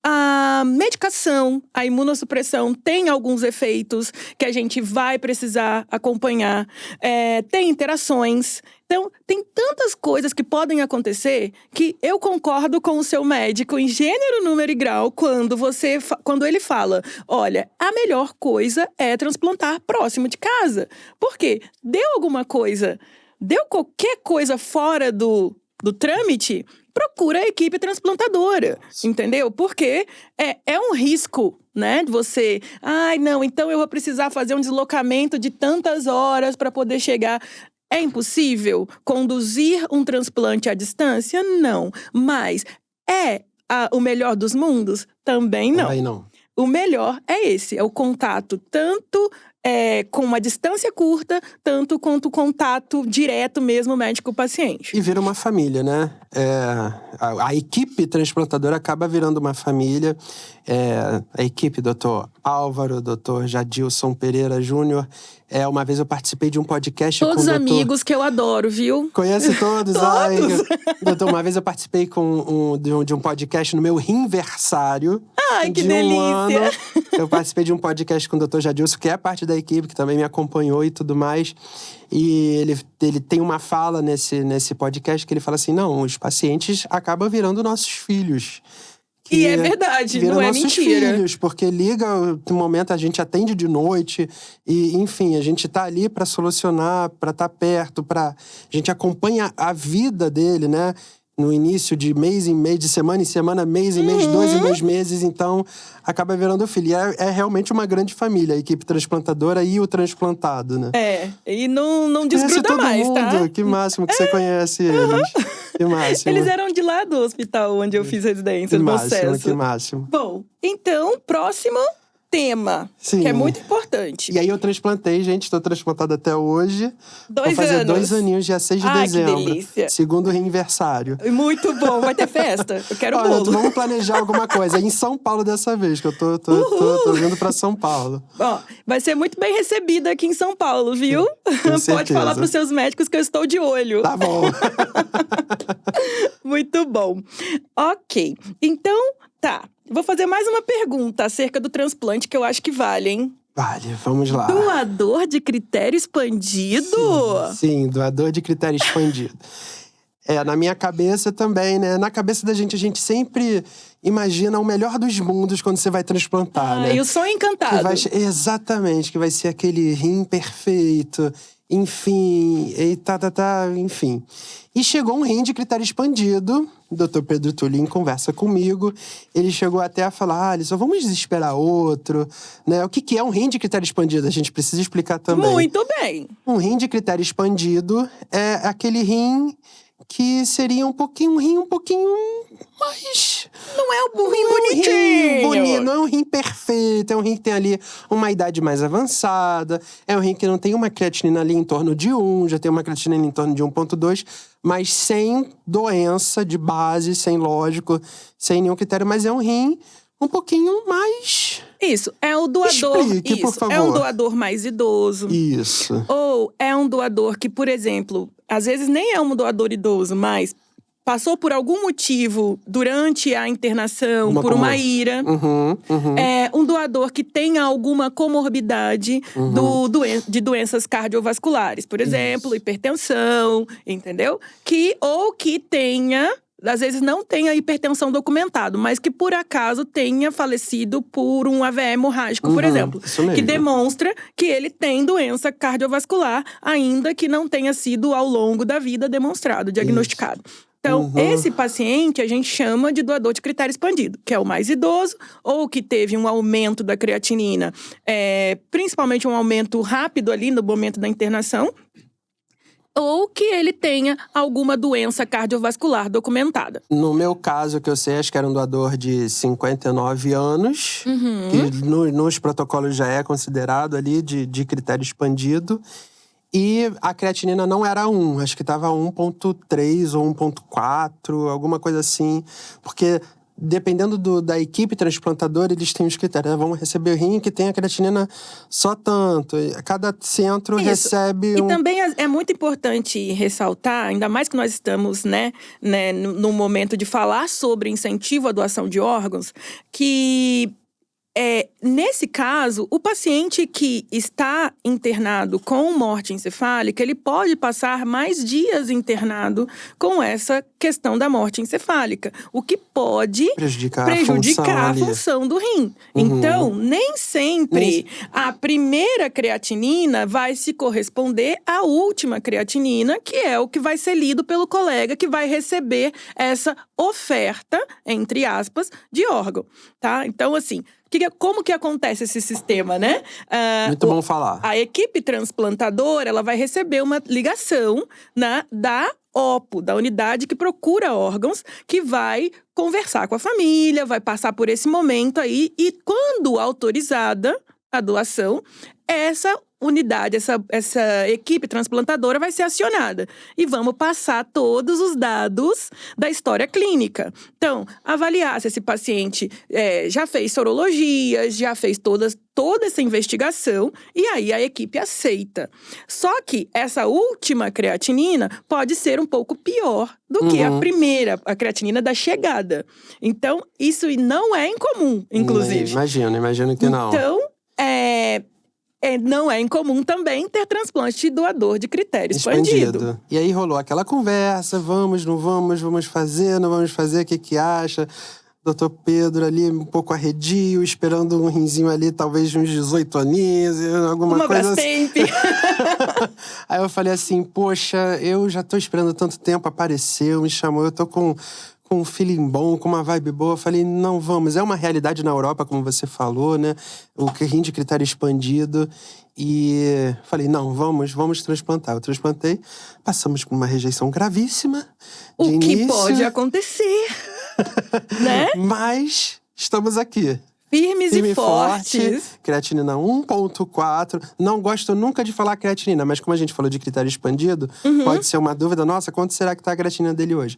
A medicação, a imunossupressão tem alguns efeitos que a gente vai precisar acompanhar. Tem interações. Então, tem tantas coisas que podem acontecer que eu concordo com o seu médico em gênero, número e grau quando ele fala, olha, a melhor coisa é transplantar próximo de casa. Por quê? Deu alguma coisa, deu qualquer coisa fora do trâmite, procura a equipe transplantadora, entendeu? Porque é um risco, né? De você… não, então eu vou precisar fazer um deslocamento de tantas horas para poder chegar… É impossível conduzir um transplante à distância? Não. Mas o melhor dos mundos? Também não. Também não. O melhor é esse, é o contato tanto com uma distância curta, tanto quanto contato direto mesmo médico-paciente. E vira uma família, né? A equipe transplantadora acaba virando uma família. A equipe, doutor Álvaro, doutor Jadilson Pereira Júnior. Uma vez eu participei de um podcast Todos com o doutor... amigos que eu adoro, viu? Conhece todos? Todos! Ai, doutor, uma vez eu participei de um podcast no meu rinversário. Ai, que de delícia! Um ano. Eu participei de um podcast com o doutor Jadilson, que é parte da equipe, que também me acompanhou e tudo mais. E ele tem uma fala nesse podcast que ele fala assim, não, os pacientes acabam virando nossos filhos. E é verdade, não é nossos mentira. Filhos, porque liga, no momento a gente atende de noite e, enfim, a gente tá ali para solucionar, para estar perto, a gente acompanha a vida dele, né? No início de mês em mês, de semana em semana, mês em mês, 2 em 2 meses, então acaba virando filho. E é realmente uma grande família, a equipe transplantadora e o transplantado, né? E não desgruda todo mais, mundo. tá? Que máximo que você conhece eles. Que máximo. Eles eram de lá do hospital onde eu fiz residência, do Bom-Sucesso. Que máximo. Bom, então, próximo tema, Sim. que é muito importante. E aí eu transplantei, gente, estou transplantado até hoje. 2 Vou fazer anos. 2 aninhos, dia 6 de Ai, dezembro. que delícia. Segundo aniversário. Muito bom, vai ter festa? Eu quero Olha, bolo. vamos planejar alguma coisa. Em São Paulo dessa vez, que eu tô vindo pra São Paulo. Ó, vai ser muito bem recebida aqui em São Paulo, viu? Pode certeza. falar pros seus médicos que eu estou de olho. Tá bom. Muito bom. Ok, então, tá. Vou fazer mais uma pergunta acerca do transplante que eu acho que vale, hein? Vale, vamos lá. Doador de critério expandido? Sim, doador de critério expandido. Na minha cabeça também, né? Na cabeça da gente, a gente sempre imagina o melhor dos mundos quando você vai transplantar, né? E o sonho encantado. Exatamente, que vai ser aquele rim perfeito, enfim, enfim. E chegou um rim de critério expandido, o doutor Pedro Tulin conversa comigo, ele chegou até a falar, Alisson, vamos esperar outro, né? O que é um rim de critério expandido? A gente precisa explicar também. Muito bem. Um rim de critério expandido é aquele rim que seria um rim um pouquinho mais... Não é um rim bonitinho. Não é um rim perfeito, é um rim que tem ali uma idade mais avançada, é um rim que não tem uma creatinina ali em torno de 1, já tem uma creatinina em torno de 1,2, mas sem doença de base, sem nenhum critério, mas é um rim um pouquinho mais... Isso, é o doador… Explique, por favor. É um doador mais idoso. Isso. Ou é um doador que, por exemplo, às vezes nem é um doador idoso, mas passou por algum motivo durante a internação, por uma ira. É um doador que tenha alguma comorbidade de doenças cardiovasculares. Por exemplo, hipertensão, entendeu? Ou que tenha… Às vezes não tenha hipertensão documentado, mas que por acaso tenha falecido por um AVE hemorrágico, por exemplo. Isso mesmo. Que demonstra que ele tem doença cardiovascular, ainda que não tenha sido ao longo da vida demonstrado, diagnosticado. Então, esse paciente a gente chama de doador de critério expandido, que é o mais idoso, ou que teve um aumento da creatinina, principalmente um aumento rápido ali no momento da internação, ou que ele tenha alguma doença cardiovascular documentada. No meu caso, que eu sei, acho que era um doador de 59 anos, que nos protocolos já é considerado ali de critério expandido. E a creatinina não era 1, acho que estava 1,3 ou 1,4, alguma coisa assim. Porque… dependendo da equipe transplantadora, eles têm os critérios. Vamos receber o rim que tem a creatinina só tanto. Cada centro recebe E também é muito importante ressaltar, ainda mais que nós estamos no momento de falar sobre incentivo à doação de órgãos, que… nesse caso, o paciente que está internado com morte encefálica, ele pode passar mais dias internado com essa questão da morte encefálica, o que pode prejudicar a função do rim. Então, nem sempre a primeira creatinina vai se corresponder à última creatinina, que é o que vai ser lido pelo colega que vai receber essa oferta, entre aspas, de órgão, tá? Então, assim… Como que acontece esse sistema, né? Muito bom falar. A equipe transplantadora, ela vai receber uma ligação da OPO, da unidade que procura órgãos, que vai conversar com a família, vai passar por esse momento aí. E quando autorizada a doação, essa unidade, essa equipe transplantadora vai ser acionada. E vamos passar todos os dados da história clínica. Então, avaliar se esse paciente já fez sorologias, já fez toda essa investigação, e aí a equipe aceita. Só que essa última creatinina pode ser um pouco pior do que a primeira, a creatinina da chegada. Então, isso não é incomum, inclusive. Imagino que não. Então, não é incomum também ter transplante de doador de critério expandido. E aí rolou aquela conversa, vamos, não vamos, vamos fazer, não vamos fazer, o que acha? Doutor Pedro ali, um pouco arredio, esperando um rinzinho ali, talvez de uns 18 aninhos, alguma coisa assim. Aí eu falei assim, poxa, eu já tô esperando tanto tempo, apareceu, me chamou, eu tô com um feeling bom, com uma vibe boa. Eu falei, não, vamos. É uma realidade na Europa, como você falou, né? O rim de critério expandido. E falei, não, vamos transplantar. Eu transplantei, passamos por uma rejeição gravíssima de início. O que pode acontecer, né? Mas estamos aqui. Firmes e fortes. Creatinina 1,4. Não gosto nunca de falar creatinina, mas como a gente falou de critério expandido, pode ser uma dúvida. Nossa, quanto será que tá a creatinina dele hoje?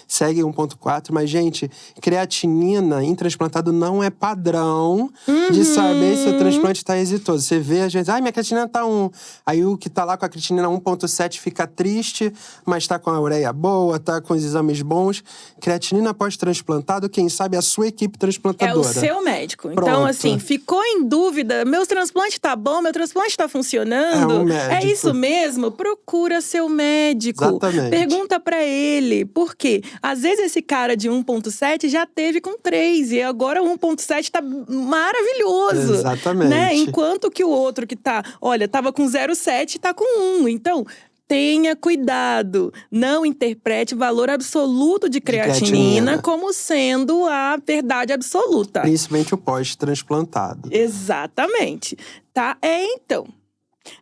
Segue 1,4, mas, gente, creatinina em transplantado não é padrão de saber se o transplante tá exitoso. Você vê, às vezes, minha creatinina tá 1. Aí o que tá lá com a creatinina 1,7 fica triste, mas tá com a ureia boa, tá com os exames bons. Creatinina pós-transplantado, quem sabe é a sua equipe transplantadora. É o seu médico. Pronto. Então, assim, ficou em dúvida, meu transplante tá bom, meu transplante tá funcionando? É isso mesmo? Procura seu médico. Exatamente. Pergunta pra ele. Por quê? Às vezes esse cara de 1,7 já teve com 3 e agora o 1,7 tá maravilhoso. Exatamente. Né? Enquanto que o outro que tava com 0,7 tá com 1. Então, tenha cuidado, não interprete o valor absoluto de creatinina como sendo a verdade absoluta. Principalmente o pós-transplantado. Exatamente. Tá? Então.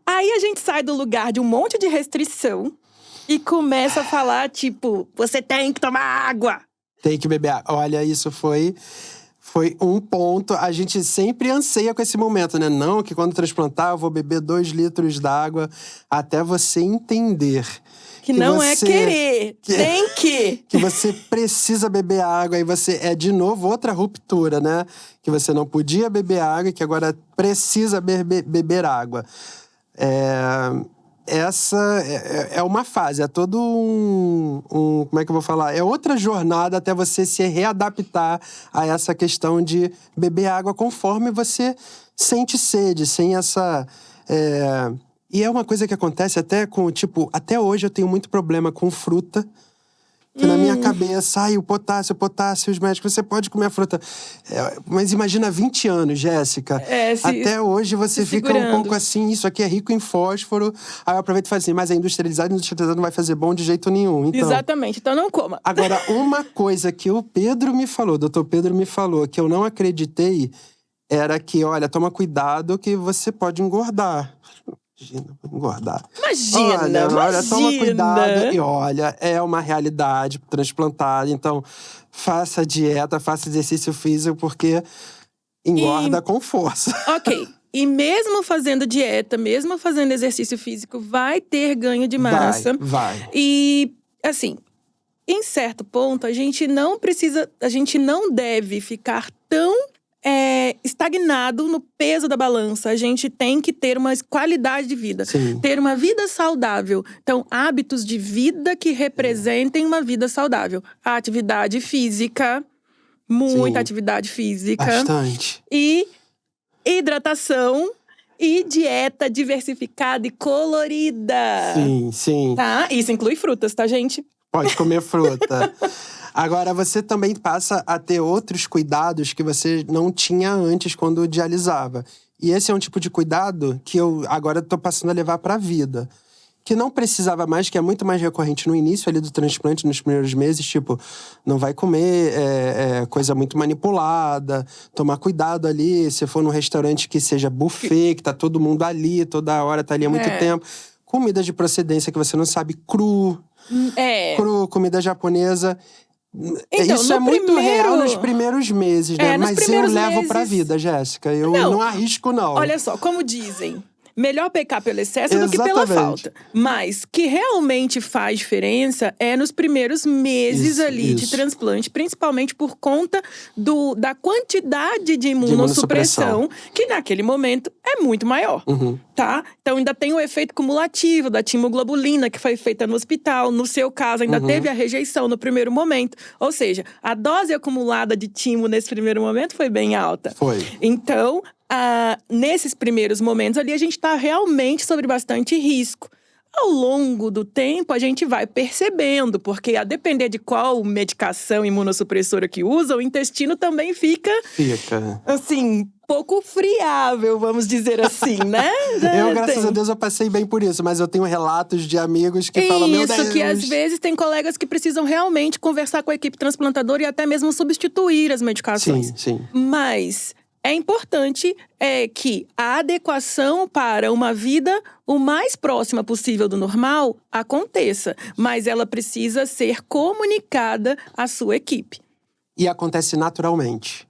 Aí a gente sai do lugar de um monte de restrição e começa a falar, tipo, você tem que tomar água. Tem que beber água. Olha, isso foi um ponto. A gente sempre anseia com esse momento, né? Não, que quando transplantar eu vou beber 2 litros d'água até você entender. Que não é querer, tem que. Que você precisa beber água e você de novo outra ruptura, né? Que você não podia beber água e que agora precisa beber água. Essa é uma fase, é todo como é que eu vou falar? É outra jornada até você se readaptar a essa questão de beber água conforme você sente sede, sem essa… E é uma coisa que acontece até com, até hoje eu tenho muito problema com fruta. Que na minha cabeça, o potássio, os médicos, você pode comer a fruta. Mas imagina 20 anos, Jéssica. Até hoje você fica um pouco assim, isso aqui é rico em fósforo. Aí eu aproveito e falo assim, mas é industrializado não vai fazer bom de jeito nenhum. Então, exatamente, então não coma. Agora, uma coisa que o Pedro me falou, o doutor Pedro me falou, que eu não acreditei, era que, olha, toma cuidado que você pode engordar. Imagina, engordar. Olha, toma cuidado. E olha, é uma realidade transplantada. Então, faça dieta, faça exercício físico, porque engorda com força. Ok. E mesmo fazendo dieta, mesmo fazendo exercício físico, vai ter ganho de massa. Vai. E, assim, em certo ponto, a gente não deve ficar tão… estagnado no peso da balança. A gente tem que ter uma qualidade de vida. Sim. Ter uma vida saudável. Então, hábitos de vida que representem uma vida saudável. A atividade física, muita atividade física. Bastante. E hidratação e dieta diversificada e colorida. Sim. Tá? Isso inclui frutas, tá, gente? Pode comer fruta. Agora, você também passa a ter outros cuidados que você não tinha antes quando dialisava. E esse é um tipo de cuidado que eu agora tô passando a levar pra vida. Que não precisava mais, que é muito mais recorrente no início ali do transplante, nos primeiros meses. Tipo, não vai comer coisa muito manipulada. Tomar cuidado ali, se for num restaurante que seja buffet, que tá todo mundo ali, toda hora tá ali há muito tempo. Comida de procedência que você não sabe, cru, comida japonesa… Então, isso é muito real nos primeiros meses, né? Mas eu levo pra vida, Jéssica. Eu não arrisco, não. Olha só, como dizem, melhor pecar pelo excesso do que pela falta. Mas que realmente faz diferença é nos primeiros meses de transplante, principalmente por conta da quantidade de imunossupressão, que naquele momento é muito maior, tá? Então ainda tem o efeito cumulativo da timoglobulina que foi feita no hospital. No seu caso, ainda teve a rejeição no primeiro momento. Ou seja, a dose acumulada de timo nesse primeiro momento foi bem alta. Foi. Então, nesses primeiros momentos ali, a gente está realmente sobre bastante risco. Ao longo do tempo, a gente vai percebendo, porque a depender de qual medicação imunossupressora que usa, o intestino também fica assim, pouco friável, vamos dizer assim, né? Eu, graças a Deus, eu passei bem por isso. Mas eu tenho relatos de amigos que falam, meu Deus… Isso, que às vezes tem colegas que precisam realmente conversar com a equipe transplantadora e até mesmo substituir as medicações. Sim. Mas é importante que a adequação para uma vida o mais próxima possível do normal aconteça. Mas ela precisa ser comunicada à sua equipe. E acontece naturalmente.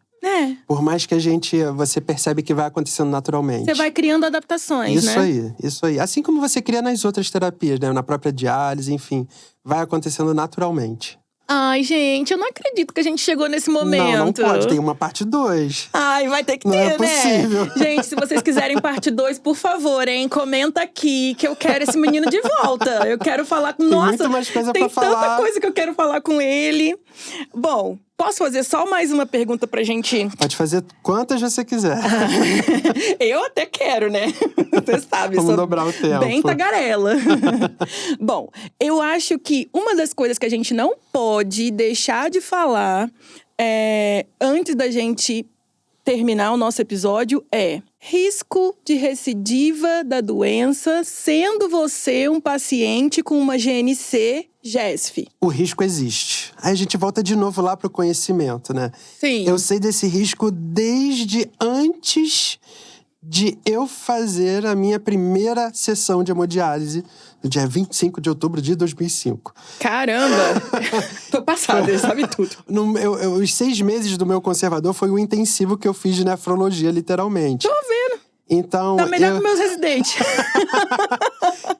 Por mais que você percebe que vai acontecendo naturalmente. Você vai criando adaptações, Isso aí. Assim como você cria nas outras terapias, né? Na própria diálise, enfim. Vai acontecendo naturalmente. Ai, gente, eu não acredito que a gente chegou nesse momento. Não pode. Tem uma parte 2. Ai, vai ter que não ter, é possível. né? Gente, se vocês quiserem parte 2, por favor, hein? Comenta aqui que eu quero esse menino de volta. Eu quero falar com… Nossa, muito mais coisa tem pra falar. Tanta coisa que eu quero falar com ele. Bom… Posso fazer só mais uma pergunta pra gente? Pode fazer quantas você quiser. Eu até quero, né? Você sabe, Vamos dobrar o tempo. Bem tagarela. Bom, eu acho que uma das coisas que a gente não pode deixar de falar antes da gente terminar o nosso episódio é risco de recidiva da doença, sendo você um paciente com uma GNC/GESF. O risco existe. Aí a gente volta de novo lá pro conhecimento, né? Sim. Eu sei desse risco desde antes de eu fazer a minha primeira sessão de hemodiálise, no dia 25 de outubro de 2005. Caramba! Tô passada, ele sabe tudo. Os 6 meses do meu conservador foi o intensivo que eu fiz de nefrologia, literalmente. Tô vendo. Então, tá melhor que meus residentes.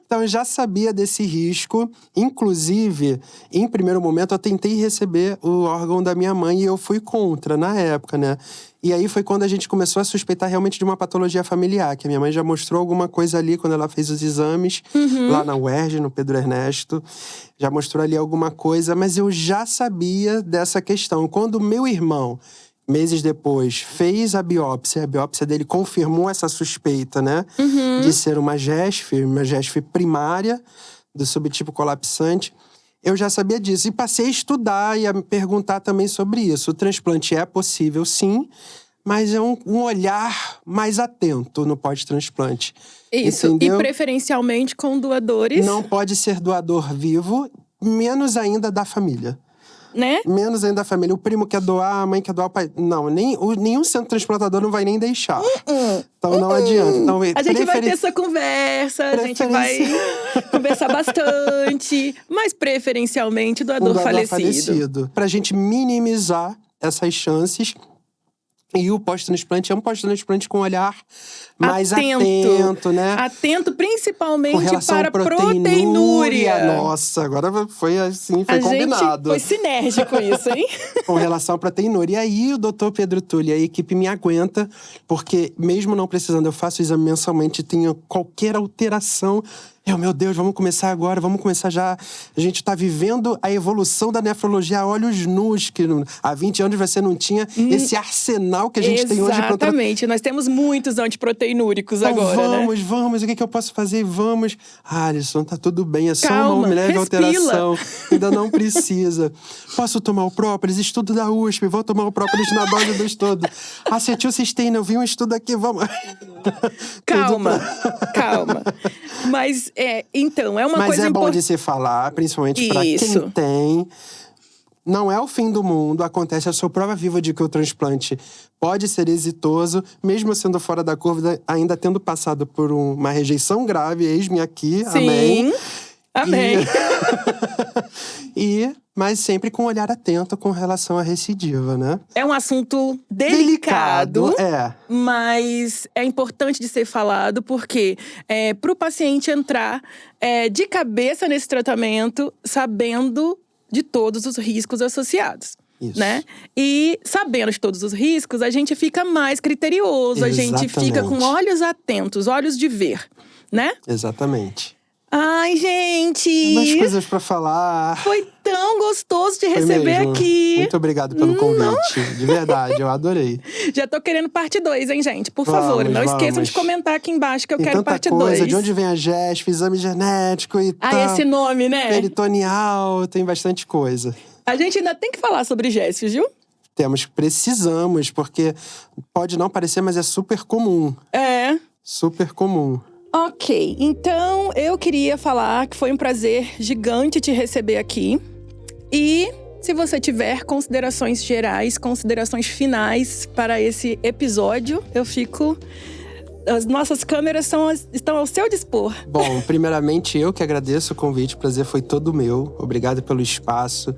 Então, eu já sabia desse risco. Inclusive, em primeiro momento, eu tentei receber o órgão da minha mãe e eu fui contra na época, né? E aí foi quando a gente começou a suspeitar realmente de uma patologia familiar. Que a minha mãe já mostrou alguma coisa ali quando ela fez os exames. Lá na UERJ, no Pedro Ernesto. Já mostrou ali alguma coisa, mas eu já sabia dessa questão. Quando o meu irmão… meses depois, fez a biópsia dele confirmou essa suspeita, né? De ser uma GESF primária, do subtipo colapsante. Eu já sabia disso. E passei a estudar e a me perguntar também sobre isso. O transplante é possível, sim, mas é um olhar mais atento no pós-transplante. Isso, entendeu? E preferencialmente com doadores. Não pode ser doador vivo, menos ainda da família. Né? Menos ainda da família. O primo quer doar, a mãe quer doar, o pai… Não, nenhum centro transplantador não vai nem deixar. Então não adianta. Então, a gente vai ter essa conversa, a gente vai conversar bastante. Mas preferencialmente doador falecido. Pra gente minimizar essas chances. E o pós-transplante é um pós-transplante com um olhar mais atento, né? Atento principalmente com relação para à proteinúria. Nossa, agora foi assim, foi combinado. Foi sinérgico isso, hein? Com relação à proteinúria. E aí o doutor Pedro Tulli, a equipe me aguenta, porque mesmo não precisando, eu faço o exame mensalmente, tenho qualquer alteração… Meu Deus, vamos começar agora, vamos começar já. A gente tá vivendo a evolução da nefrologia a olhos nus, que há 20 anos você não tinha esse arsenal que a gente tem hoje. Exatamente, nós temos muitos antiproteinúricos então, agora, vamos, o que eu posso fazer? Vamos. Alisson, tá tudo bem, é só uma leve alteração. Ainda não precisa. Posso tomar o própolis? Estudo da USP, vou tomar o própolis na dose do estudo. Acetilcisteína, eu vi um estudo aqui, vamos… Calma. Mas, então, é uma coisa… Mas é bom de se falar, principalmente pra quem tem… Não é o fim do mundo, acontece, eu sou prova viva de que o transplante pode ser exitoso, mesmo sendo fora da curva, ainda tendo passado por uma rejeição grave, eis-me aqui, Sim. amém. Amém. Mas sempre com um olhar atento com relação à recidiva, né? É um assunto delicado, é. Mas é importante de ser falado porque para o paciente entrar de cabeça nesse tratamento, sabendo de todos os riscos associados. Isso. Né? E sabendo de todos os riscos, a gente fica mais criterioso, Exatamente. A gente fica com olhos atentos, olhos de ver, né? Exatamente. Ai, gente! Mais coisas pra falar. Foi tão gostoso te Foi receber mesmo. aqui. Muito obrigado pelo convite. De verdade, eu adorei. Já tô querendo parte 2, hein, gente? Por favor, não esqueçam de comentar aqui embaixo que eu quero parte 2. Tem tanta coisa, de onde vem a GESF, exame genético e tal. Esse nome, né? Peritoneal, tem bastante coisa. A gente ainda tem que falar sobre GESF, viu? Precisamos, porque pode não parecer, mas é super comum. É. Super comum. Ok, então eu queria falar que foi um prazer gigante te receber aqui. E se você tiver considerações gerais, considerações finais para esse episódio, eu fico… As nossas câmeras estão ao seu dispor. Bom, primeiramente eu que agradeço o convite, o prazer foi todo meu. Obrigado pelo espaço,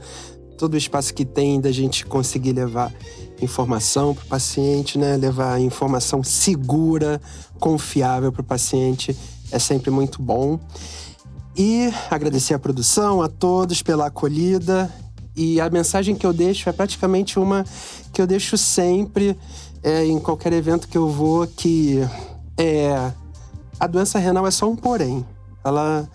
todo o espaço que tem da gente conseguir levar informação para o paciente, né? Levar informação segura, confiável para o paciente é sempre muito bom. E agradecer a produção, a todos pela acolhida. E a mensagem que eu deixo é praticamente uma que eu deixo sempre em qualquer evento que eu vou, que a doença renal é só um porém. Ela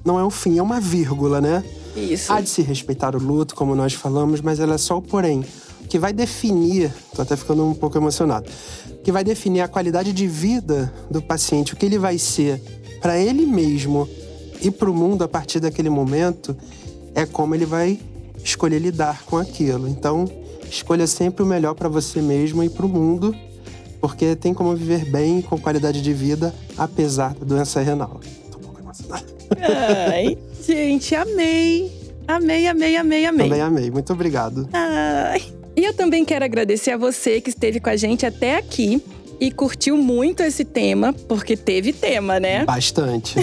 não é um fim, é uma vírgula, né? Isso. Há de se respeitar o luto, como nós falamos, mas ela é só o porém. Que vai definir, tô até ficando um pouco emocionado, que vai definir a qualidade de vida do paciente, o que ele vai ser para ele mesmo e para o mundo a partir daquele momento, é como ele vai escolher lidar com aquilo. Então, escolha sempre o melhor para você mesmo e para o mundo, porque tem como viver bem, com qualidade de vida, apesar da doença renal. Tô um pouco emocionado. Ai, gente, amei. Amei. Também amei, muito obrigado. Ai. E eu também quero agradecer a você que esteve com a gente até aqui e curtiu muito esse tema, porque teve tema, né? Bastante.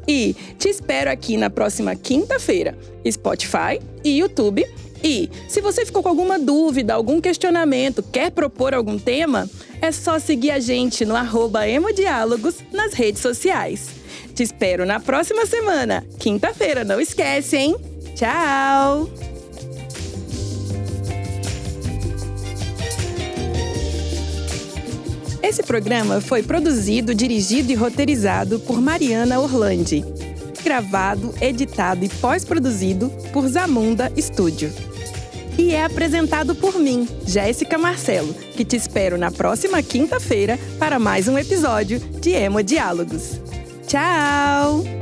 E te espero aqui na próxima quinta-feira, Spotify e YouTube. E se você ficou com alguma dúvida, algum questionamento, quer propor algum tema, é só seguir a gente no @hemodiálogos nas redes sociais. Te espero na próxima semana, quinta-feira, não esquece, hein? Tchau! Esse programa foi produzido, dirigido e roteirizado por Mariana Orlandi. Gravado, editado e pós-produzido por Zamunda Studio. E é apresentado por mim, Jéssica Marcelo, que te espero na próxima quinta-feira para mais um episódio de Hemodiálogos. Tchau!